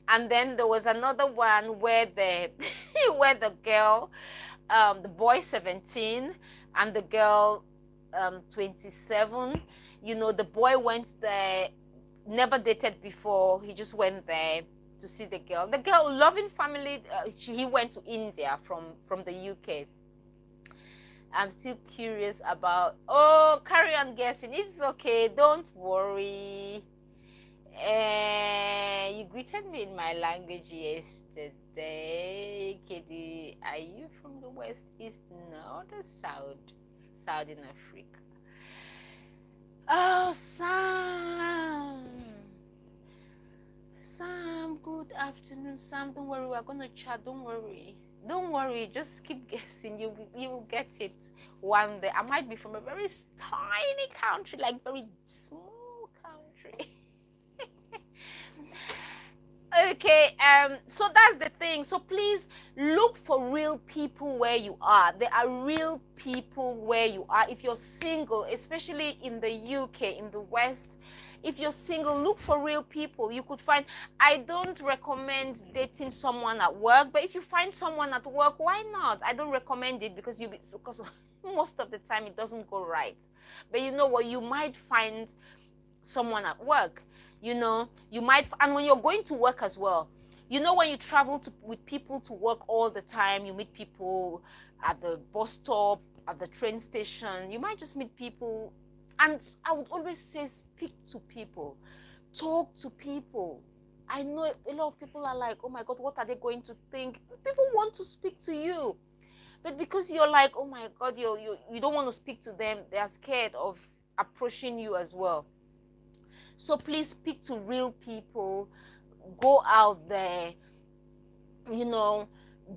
And then there was another one where the where the girl, the boy 17 and the girl 27, the boy went there, never dated before. He just went there to see the girl. The girl, loving family. He went to India from the UK. I'm still curious about. Oh, carry on guessing. It's okay. Don't worry. You greeted me in my language yesterday. Katie, are you from the West, East, North, or South? South in Africa. Oh, Sam, good afternoon, Sam. Don't worry, we're gonna chat. Don't worry. Just keep guessing. You will get it one day. I might be from a very tiny country, like very small country. Okay, so that's the thing. So please look for real people where you are. There are real people where you are. If you're single, especially in the UK, in the West, if you're single, look for real people. You could find, I don't recommend dating someone at work, but if you find someone at work, why not? I don't recommend it because most of the time it doesn't go right. But you know what? You might find someone at work. You might, and when you're going to work as well, when you travel with people to work all the time, you meet people at the bus stop, at the train station, you might just meet people. And I would always say, speak to people, talk to people. I know a lot of people are like, oh my God, what are they going to think? People want to speak to you, but because you're like, oh my God, you don't want to speak to them, they are scared of approaching you as well. So please speak to real people, go out there,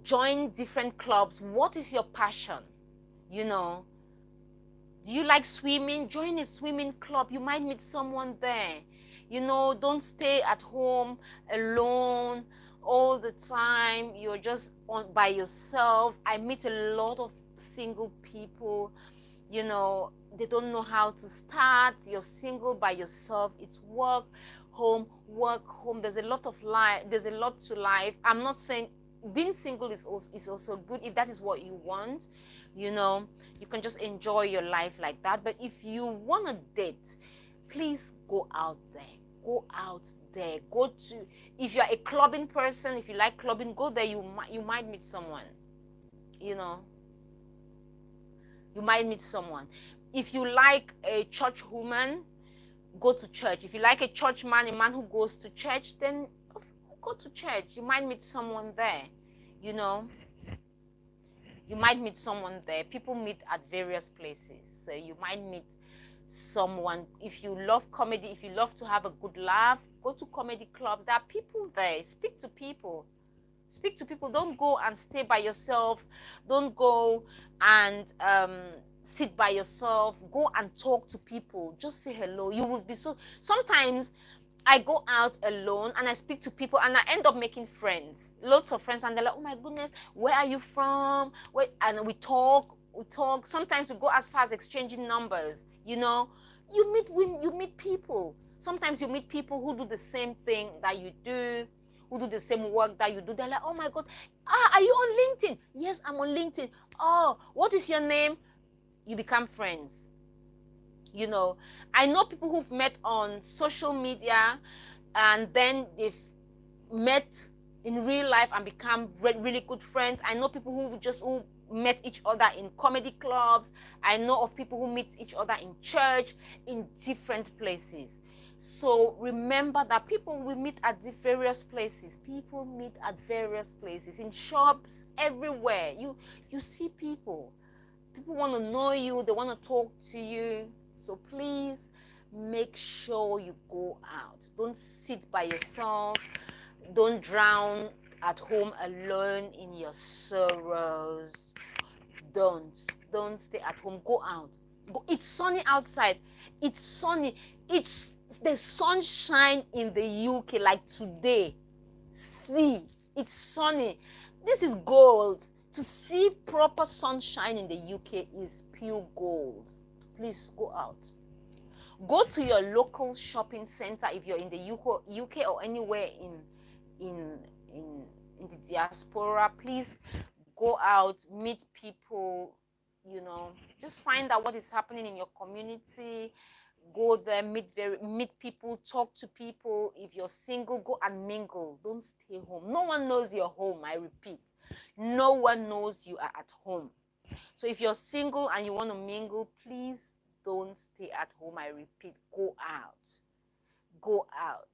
join different clubs. What is your passion? Do you like swimming? Join a swimming club. You might meet someone there. You know, don't stay at home alone all the time. You're just by yourself. I meet a lot of single people. You know, they don't know how to start. You're single by yourself. It's work, home, work, home. There's a lot of life. There's a lot to life. I'm not saying being single is also good if that is what you want. You know, you can just enjoy your life like that. But if you want to date, please go out there. Go out there. Go to, if you're a clubbing person, if you like clubbing, go there. You might meet someone. You know, you might meet someone. If you like a church woman, go to church. If you like a church man, a man who goes to church, then go to church. You might meet someone there. You know, you might meet someone there. People meet at various places. So you might meet someone. If you love comedy, if you love to have a good laugh, go to comedy clubs. There are people there. Speak to people. Speak to people. Don't go and stay by yourself. Don't go and sit by yourself. Go and talk to people. Just say hello. You will be so. Sometimes I go out alone and I speak to people and I end up making friends, lots of friends, and they're like, oh my goodness, where are you from? Where? And we talk. Sometimes we go as far as exchanging numbers. You know, you meet people. Sometimes you meet people who do the same thing that you do, who do the same work that you do. They're like, oh my God, are you on LinkedIn? Yes, I'm on LinkedIn. Oh, what is your name? You become friends. You know, I know people who've met on social media and then they've met in real life and become really good friends. I know people who met each other in comedy clubs. I know of people who meet each other in church, in different places. So remember that people will meet at various places. People meet at various places, in shops, everywhere. You see people. People want to know you. They want to talk to you. So please make sure you go out. Don't sit by yourself. Don't drown at home alone in your sorrows. Don't stay at home. Go out. Go. It's sunny outside. It's sunny. It's the sunshine in the UK like today. See, it's sunny. This is gold. To see proper sunshine in the UK is pure gold. Please go out. Go to your local shopping center if you're in the UK or anywhere in the diaspora. Please go out, meet people, you know, just find out what is happening in your community. Go there, meet people, talk to people. If you're single, go and mingle. Don't stay home. No one knows you're home, I repeat. No one knows you are at home. So if you're single and you want to mingle, please don't stay at home. I repeat, go out. Go out.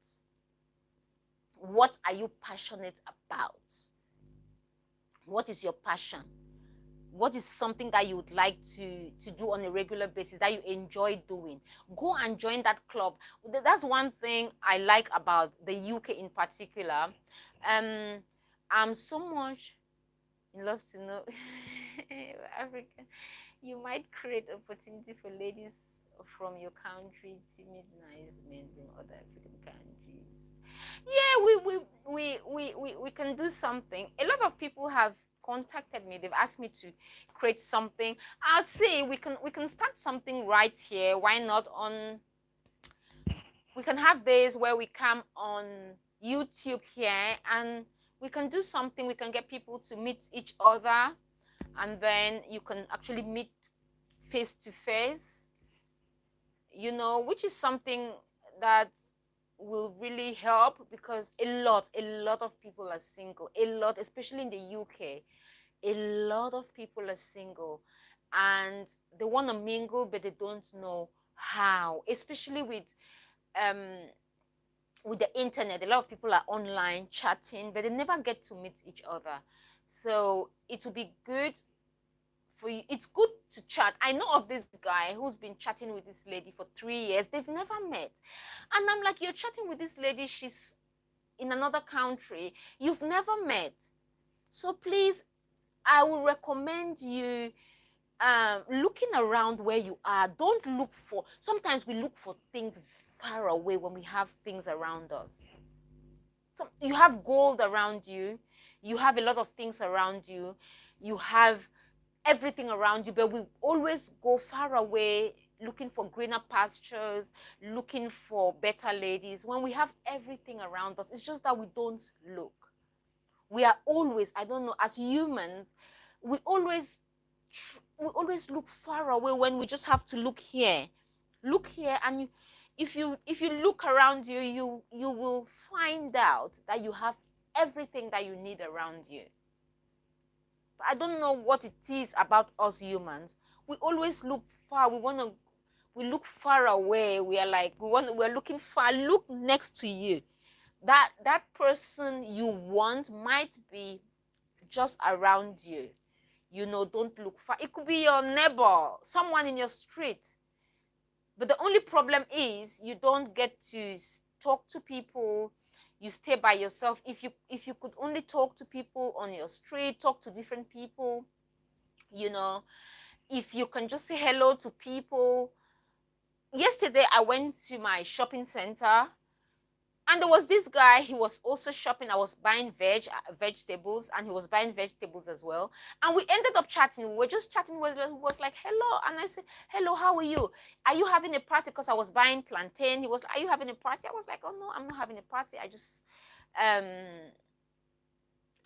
What are you passionate about? What is your passion? What is something that you would like to do on a regular basis that you enjoy doing? Go and join that club. That's one thing I like about the UK in particular. I'm so much in love to know African. You might create opportunity for ladies from your country to meet nice men from other African countries. Yeah, we can do something. A lot of people have contacted me. They've asked me to create something. I'd say we can start something right here. Why not on? We can have days where we come on YouTube here and we can do something. We can get people to meet each other, and then you can actually meet face to face. You know, which is something that will really help because a lot of people are single. A lot, especially in the UK, a lot of people are single and they want to mingle but they don't know how, especially with the internet. A lot of people are online chatting but they never get to meet each other. So it will be good for you. It's good to chat. I know of this guy who's been chatting with this lady for 3 years. They've never met, and I'm like, you're chatting with this lady, she's in another country, you've never met. So please, I will recommend you looking around where you are. Don't look for, sometimes we look for things far away when we have things around us. So you have gold around you, you have a lot of things around you, you have everything around you, but we always go far away looking for greener pastures, looking for better ladies, when we have everything around us. It's just that we don't look. We are always, I don't know, as humans, we always look far away when we just have to look here. Look here, and if you look around you, you will find out that you have everything that you need around you. But I don't know what it is about us humans. We always look far. We look far away. We are like, we're looking far. Look next to you. That person you want might be just around you. Don't look far. It could be your neighbor, someone in your street. But the only problem is you don't get to talk to people. You stay by yourself. If you could only talk to people on your street, talk to different people, if you can just say hello to people. Yesterday I went to my shopping center, and there was this guy. He was also shopping. I was buying vegetables, and he was buying vegetables as well. And we ended up chatting. We were just chatting. He was like, hello. And I said, hello, how are you? Are you having a party? Because I was buying plantain. He was like, are you having a party? I was like, oh, no, I'm not having a party. I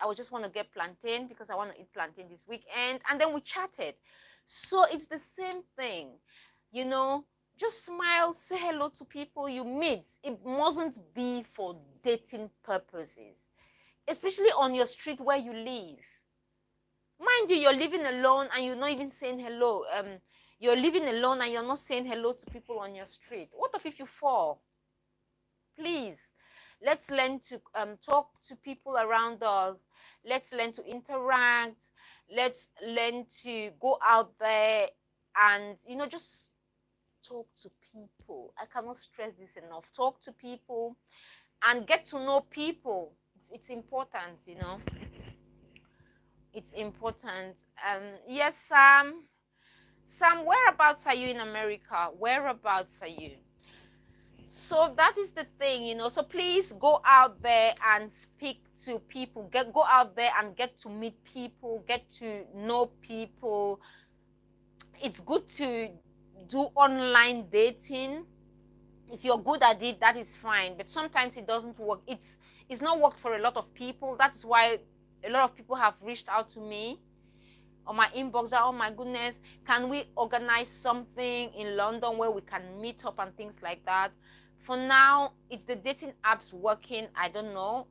would just want to get plantain because I want to eat plantain this weekend. And then we chatted. So it's the same thing, just smile, say hello to people you meet. It mustn't be for dating purposes, especially on your street where you live. Mind you, you're living alone and you're not even saying hello. You're living alone and you're not saying hello to people on your street. What if you fall? Please, let's learn to talk to people around us. Let's learn to interact. Let's learn to go out there and, just talk to people. I cannot stress this enough. Talk to people and get to know people. It's important, It's important. Yes, Sam, whereabouts are you in America? Whereabouts are you? So that is the thing, So please go out there and speak to people. Go out there and get to meet people, get to know people. It's good to do online dating. If you're good at it, that is fine, but sometimes it doesn't work. It's not worked for a lot of people. That's why a lot of people have reached out to me on my inbox that, oh my goodness, can we organize something in London where we can meet up and things like that. For now, it's the dating apps working. I don't know.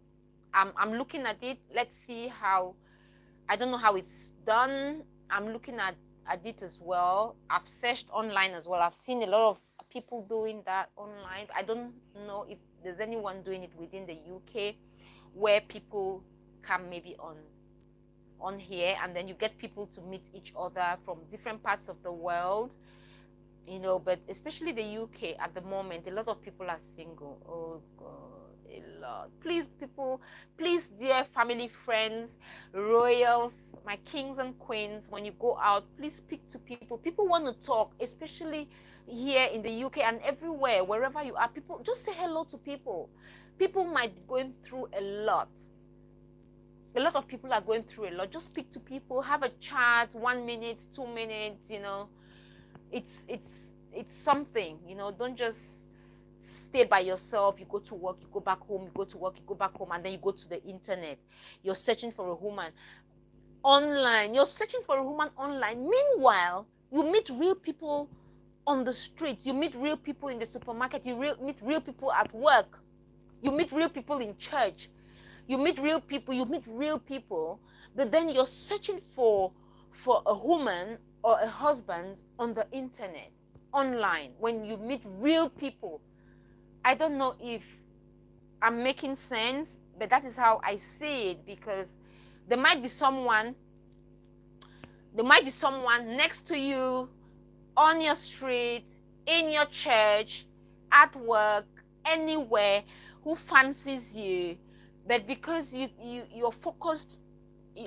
I'm looking at it. Let's see how. I don't know how it's done. I'm looking at it as well. I've searched online as well. I've seen a lot of people doing that online. I don't know if there's anyone doing it within the UK where people come maybe on here, and then you get people to meet each other from different parts of the world, but especially the UK at the moment, a lot of people are single. Oh God, a lot. Please, people, please, dear family, friends, royals, my kings and queens, when you go out, please speak to people. People want to talk, especially here in the UK and everywhere, wherever you are. People, just say hello to people. People might be going through a lot. A lot of people are going through a lot. Just speak to people, have a chat, 1 minute, 2 minutes, It's something, Don't just stay by yourself. You go to work, you go back home, you go to work, you go back home, and then you go to the internet. You're searching for a woman online. You're searching for a woman online. Meanwhile, you meet real people on the streets. You meet real people in the supermarket. You meet real people at work. You meet real people in church. You meet real people, but then you're searching for a woman or a husband on the internet, online, when you meet real people. I don't know if I'm making sense, but that is how I see it, because there might be someone next to you, on your street, in your church, at work, anywhere, who fancies you. But because you're focused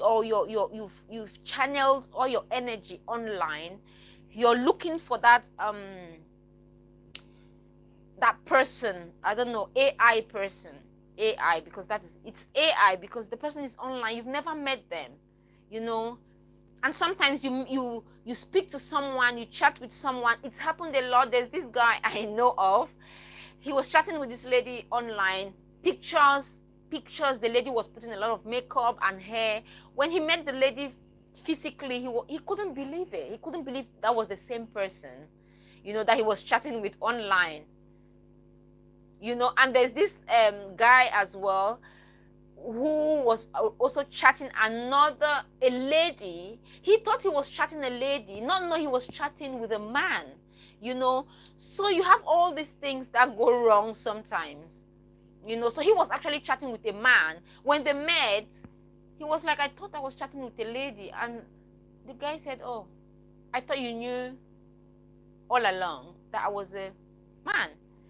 or you've channeled all your energy online, you're looking for that person, I don't know, AI person, AI, because it's AI because the person is online, you've never met them, you know. And sometimes you speak to someone, you chat with someone. It's happened a lot. There's this guy I know of. He was chatting with this lady online. Pictures. The lady was putting a lot of makeup and hair. When he met the lady physically, he couldn't believe it. He couldn't believe that was the same person, you know, that he was chatting with online. You know, and there's this guy as well who was also chatting a lady. He thought he was chatting a lady, not know he was chatting with a man, you know. So you have all these things that go wrong sometimes, you know. So he was actually chatting with a man. When they met, he was like, I thought I was chatting with a lady. And the guy said, oh, I thought you knew all along that I was a man,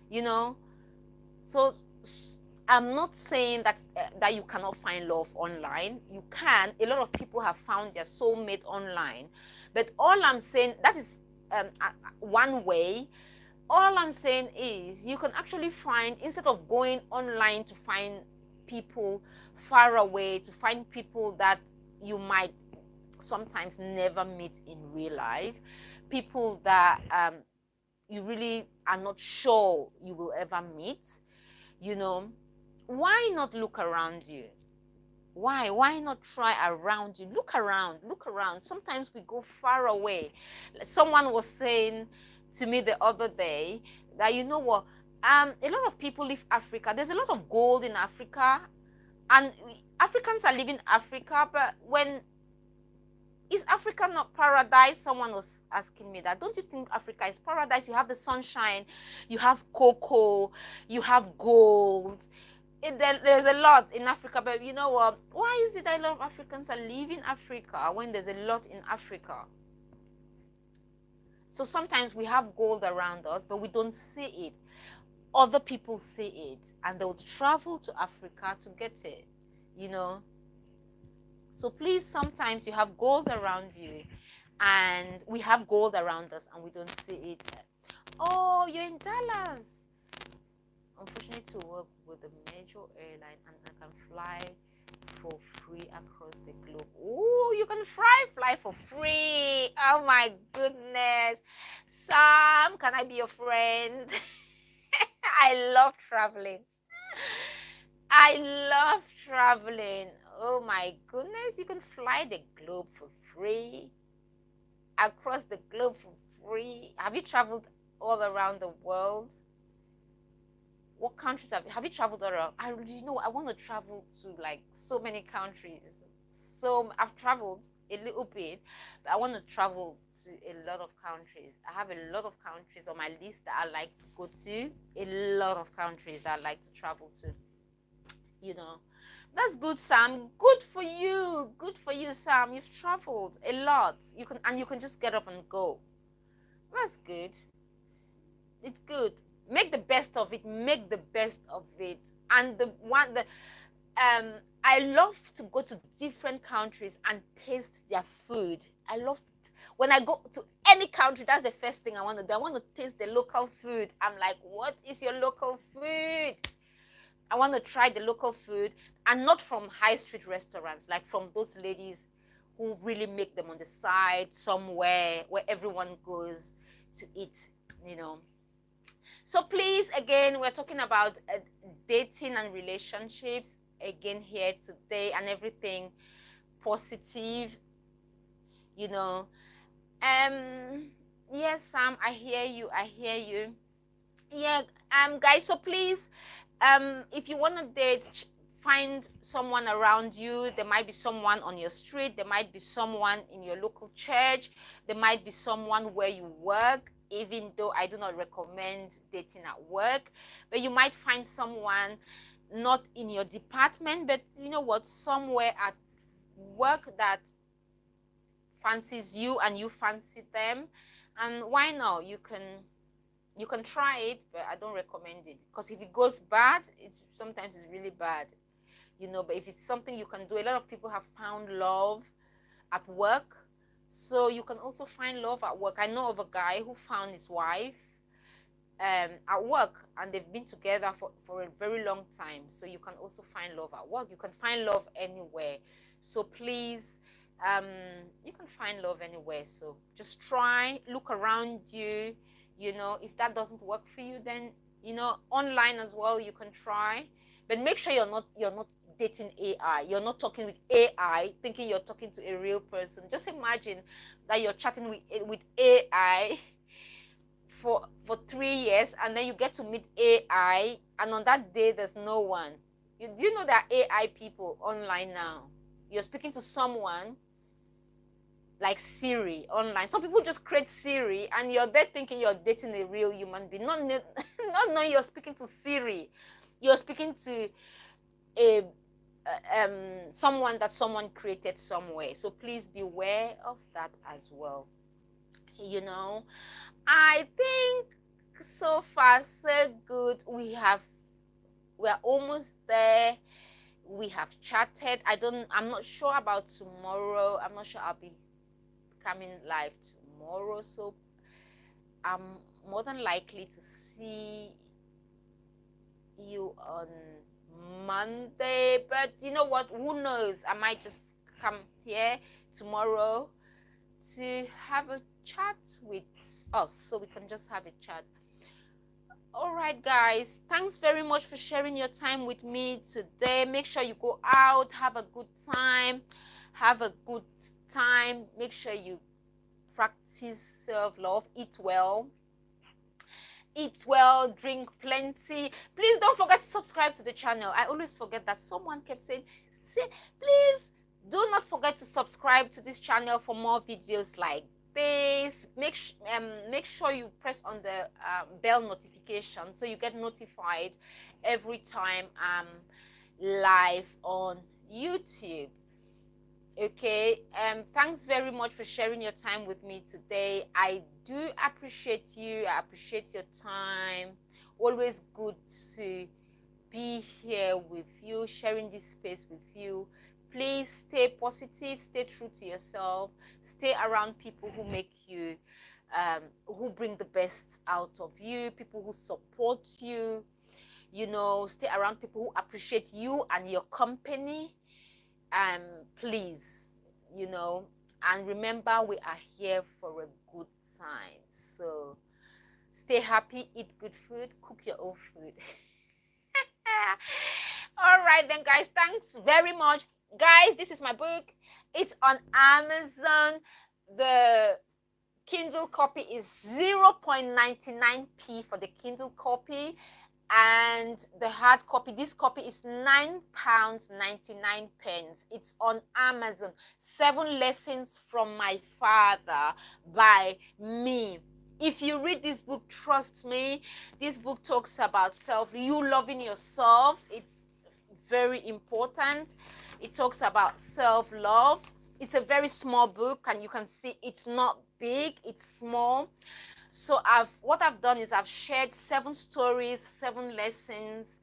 you know. So I'm not saying that you cannot find love online. You can. A lot of people have found their soulmate online. But all I'm saying, that is one way. All I'm saying is you can actually find, instead of going online to find people far away, to find people that you might sometimes never meet in real life, people that you really are not sure you will ever meet, you know, why not look around you? Why not try around you? Look around. Sometimes we go far away. Someone was saying to me the other day that, you know what, a lot of people leave Africa. There's a lot of gold in Africa, and Africans are leaving Africa. But is Africa not paradise? Someone was asking me that. Don't you think Africa is paradise? You have the sunshine, you have cocoa, you have gold. There's a lot in Africa. But you know what? Why is it that a lot of Africans are leaving Africa when there's a lot in Africa? So sometimes we have gold around us, but we don't see it. Other people see it, and they'll travel to Africa to get it, you know. So please, sometimes you have gold around you, and we have gold around us, and we don't see it. Oh, you're in Dallas. Unfortunately, to work with a major airline, and I can fly for free across the globe. Oh, you can fly for free. Oh my goodness. Sam, can I be your friend? I love traveling. Oh my goodness, you can fly the globe for free, across the globe for free. Have you traveled all around the world? What countries have you traveled all around? I want to travel to like so many countries. So I've traveled a little bit, but I want to travel to a lot of countries. I have a lot of countries on my list that I like to go to. A lot of countries that I like to travel to. You know, that's good, Sam. Good for you, Sam. You've traveled a lot. You can just get up and go. That's good. It's good. Make the best of it. And I love to go to different countries and taste their food. I love it. When I go to any country, that's the first thing I want to do. I want to taste the local food. I'm like, what is your local food? I want to try the local food, and not from high street restaurants, like from those ladies who really make them on the side somewhere where everyone goes to eat, you know. So please, again, we're talking about dating and relationships again here today, and everything positive, you know. Yes, Sam, I hear you. Yeah, guys, so please, if you want to date, find someone around you. There might be someone on your street, there might be someone in your local church, there might be someone where you work, even though I do not recommend dating at work. But you might find someone not in your department, but you know what, somewhere at work that fancies you and you fancy them. And why not? You can try it, but I don't recommend it, because if it goes bad, sometimes it's really bad. you know. But if it's something you can do, a lot of people have found love at work, so you can also find love at work. I know of a guy who found his wife at work, and they've been together for a very long time. So you can also find love at work. You can find love anywhere. So please, you can find love anywhere. So just try, look around you. You know, if that doesn't work for you, then, you know, online as well you can try. But make sure you're not dating AI. You're not talking with AI thinking you're talking to a real person. Just imagine that you're chatting with AI for 3 years, and then you get to meet AI, and on that day there's no one. Do you know there are AI people online now? You're speaking to someone like Siri online. Some people just create Siri, and you're there thinking you're dating a real human being, not knowing you're speaking to Siri. You're speaking to a someone that someone created somewhere. So please beware of that as well. You know, I think so far so good. We're almost there. We have chatted. I'm not sure about tomorrow. I'm not sure I'll be coming live tomorrow, so I'm more than likely to see you on Monday. But you know what, who knows, I might just come here tomorrow to have a chat with us, so we can just have a chat. All right, guys, thanks very much for sharing your time with me today. Make sure you go out, have a good time. Make sure you practice self-love, eat well, drink plenty. Please don't forget to subscribe to the channel. I always forget that. Someone kept saying, please do not forget to subscribe to this channel for more videos like this. Make sure you press on the bell notification so you get notified every time I'm live on YouTube. Okay, thanks very much for sharing your time with me today. I do appreciate you. I appreciate your time. Always good to be here with you, sharing this space with you. Please stay positive, stay true to yourself, stay around people who make you, who bring the best out of you, people who support you, you know, stay around people who appreciate you and your company. Please, you know, and remember, we are here for a good time. So stay happy, eat good food, cook your own food. All right then, guys, thanks very much. Guys, this is my book. It's on Amazon. The Kindle copy is 0.99p for the Kindle copy, and the hard copy, this copy is £9.99. It's on Amazon. 7 Lessons from My Father by me. If you read this book, trust me, this book talks about you loving yourself. It's very important. It talks about self-love. It's a very small book, and you can see it's not big, it's small. So what I've done is I've shared 7 stories, 7 lessons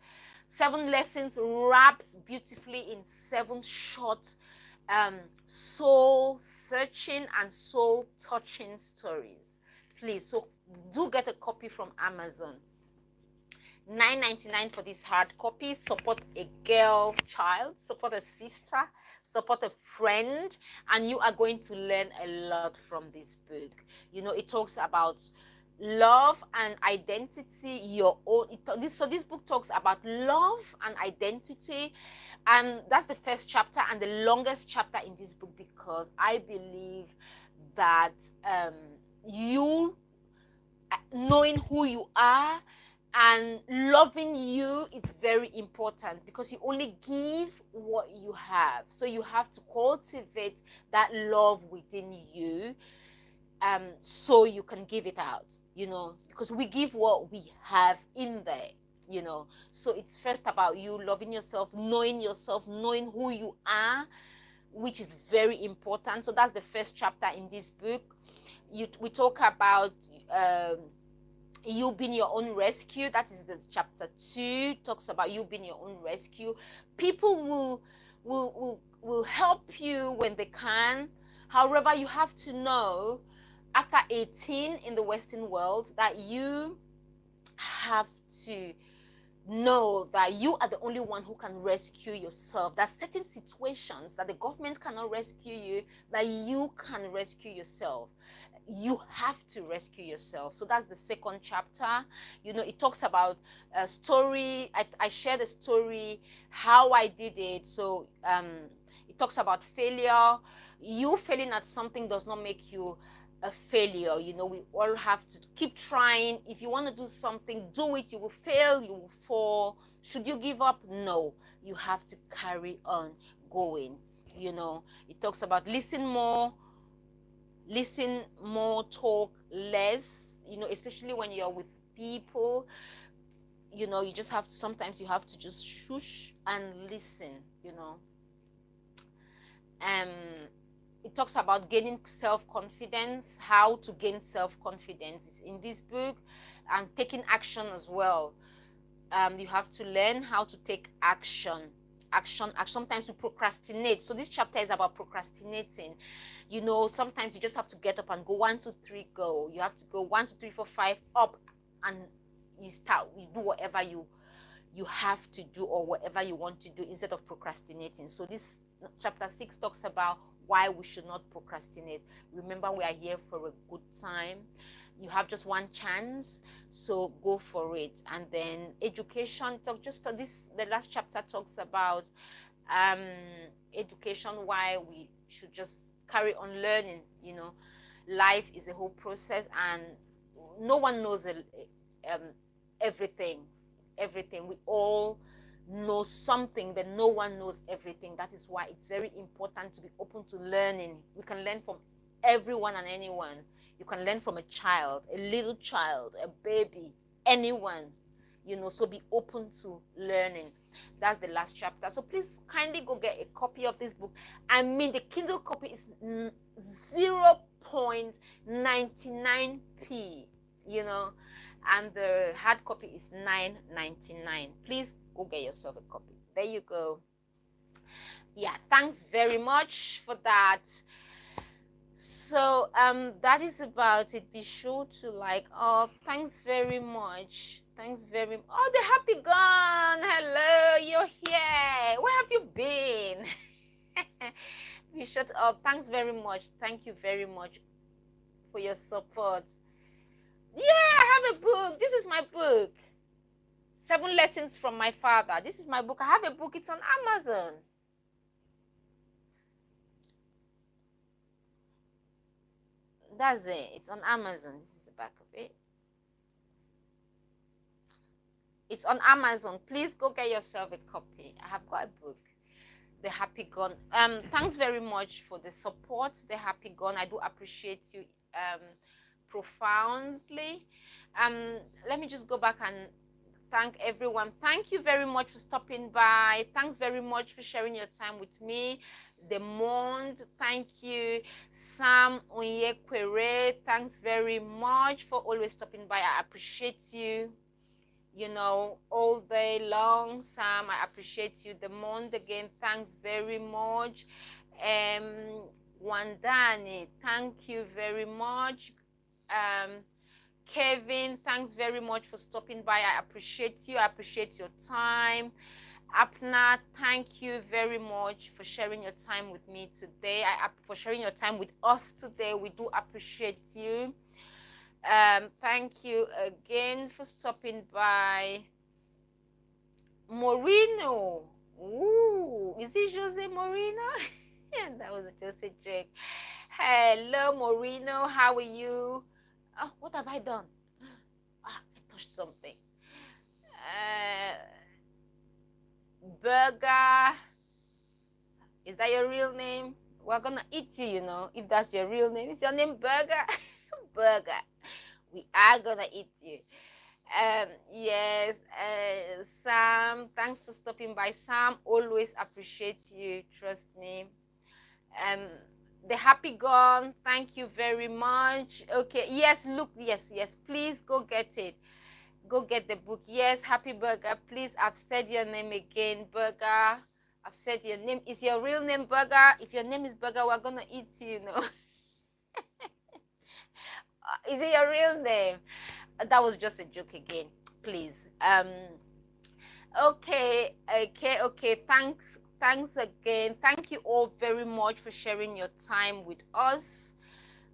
wrapped beautifully in 7 short soul searching and soul touching stories. Please, so do get a copy from Amazon. $9.99 for this hard copy. Support a girl child, support a sister, support a friend, and you are going to learn a lot from this book. You know, it talks about love and identity, your own. So this book talks about love and identity, and that's the first chapter and the longest chapter in this book, because I believe that you knowing who you are and loving you is very important, because you only give what you have. So you have to cultivate that love within you, so you can give it out, you know, because we give what we have in there, you know. So it's first about you loving yourself, knowing who you are, which is very important. So that's the first chapter in this book. We talk about you being your own rescue. That is the chapter 2, talks about you being your own rescue. People will help you when they can. However, you have to know after 18 in the Western world that you have to know that you are the only one who can rescue yourself. There are certain situations that the government cannot rescue you, that you can rescue yourself. You have to rescue yourself. So that's the second chapter. It talks about a story. I shared a story how I did it. So it talks about failure. You failing at something does not make you a failure. We all have to keep trying. If you want to do something, do it. You will fail, you will fall. Should you give up? No, you have to carry on going. It talks about listen more, talk less, especially when you're with people. You just have to, sometimes you have to just shush and listen. It talks about gaining self-confidence, how to gain self-confidence. It's in this book, and taking action as well. You have to learn how to take action. Sometimes we procrastinate. So this chapter is about procrastinating. Sometimes you just have to get up and go 1, 2, 3, go. You have to go 1, 2, 3, 4, 5 up, and you do whatever you have to do or whatever you want to do instead of procrastinating. So this chapter 6 talks about why we should not procrastinate. Remember, we are here for a good time. You have just one chance, so go for it. And then education, the last chapter talks about education, why we should just carry on learning. Life is a whole process, and no one knows everything. We all know something, but no one knows everything. That is why it's very important to be open to learning. We can learn from everyone and anyone. You can learn from a child, a little child, a baby, anyone. So be open to learning. That's the last chapter. So please kindly go get a copy of this book. The Kindle copy is 0.99p, and the hard copy is $9.99. Please go get yourself a copy. There you go. Yeah, thanks very much for that. So that is about it. Be sure to thanks very much. Oh, the happy gone. Hello, you're here. Where have you been? Be shut up. Thanks very much. Thank you very much for your support. Yeah, I have a book. This is my book. 7 Lessons from My Father. This is my book. I have a book. It's on Amazon. That's it. It's on Amazon. This is the back of it. It's on Amazon. Please go get yourself a copy. I have got a book. The Happy Gone. Thanks very much for the support. The Happy Gone. I do appreciate you profoundly. Let me just go back and thank everyone. Thank you very much for stopping by. Thanks very much for sharing your time with me. The Monde, thank you. Sam Onyekwere, thanks very much for always stopping by. I appreciate you, all day long. Sam, I appreciate you. The Monde again, thanks very much. Wandani, thank you very much. Kevin, thanks very much for stopping by. I appreciate you. I appreciate your time. Apna, thank you very much for sharing your time with me today. For sharing your time with us today. We do appreciate you. Thank you again for stopping by. Moreno. Ooh, is it Jose Moreno? That was just a joke. Hello, Moreno. How are you? Oh, what have I done? I touched something. Burger. Is that your real name? We're gonna eat you, if that's your real name. Is your name Burger? Burger. We are gonna eat you. Yes, Sam, thanks for stopping by. Sam, always appreciate you, trust me. The happy gone, thank you very much. Okay, yes, look, yes, please go get it. Go get the book. Yes, Happy Burger, please, I've said your name again, Burger. I've said your name. Is your real name Burger? If your name is Burger, we're gonna eat you, Is it your real name? That was just a joke again, please. Okay, thanks again. Thank you all very much for sharing your time with us.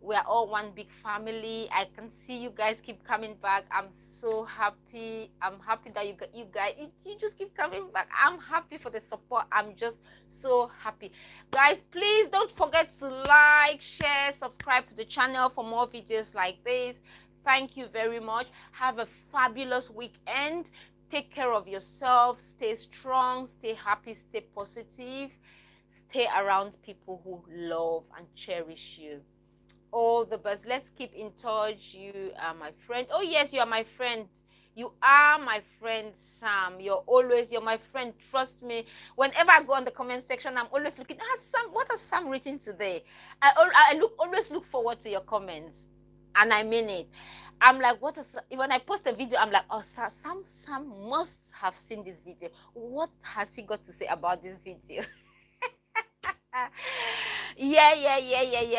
We are all one big family. I can see you guys keep coming back. I'm so happy. I'm happy that you guys you just keep coming back. I'm happy for the support. I'm just so happy. Guys, please don't forget to like, share, subscribe to the channel for more videos like this. Thank you very much. Have a fabulous weekend. Take care of yourself. Stay strong, stay happy, stay positive. Stay around people who love and cherish you. All the best. Let's keep in touch. You are my friend. Oh yes, you are my friend. You are my friend, Sam. You're my friend. Trust me. Whenever I go on the comment section, I'm always looking. Sam, what has Sam written today? I always look forward to your comments, and I mean it. I'm like, when I post a video, I'm like, oh, Sam must have seen this video. What has he got to say about this video? Yeah.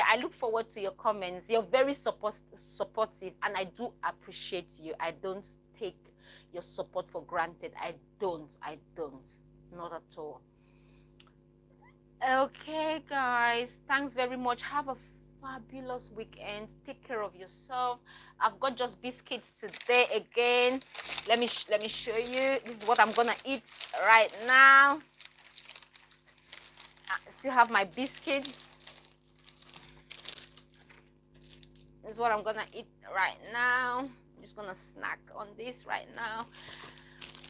I look forward to your comments. You're very supportive, and I do appreciate you. I don't take your support for granted. I don't. Not at all. Okay, guys. Thanks very much. Have a fabulous weekend. Take care of yourself. I've got just biscuits today again. Let me show you. This is what I'm gonna eat right now. I still have my biscuits. This is what I'm gonna eat right now. I'm just gonna snack on this right now.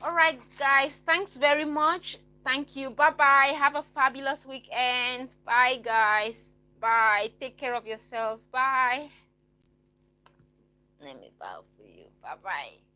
All right, guys, thanks very much. Thank you. Bye-bye. Have a fabulous weekend. Bye, guys. Bye. Take care of yourselves. Bye. Let me bow for you. Bye-bye.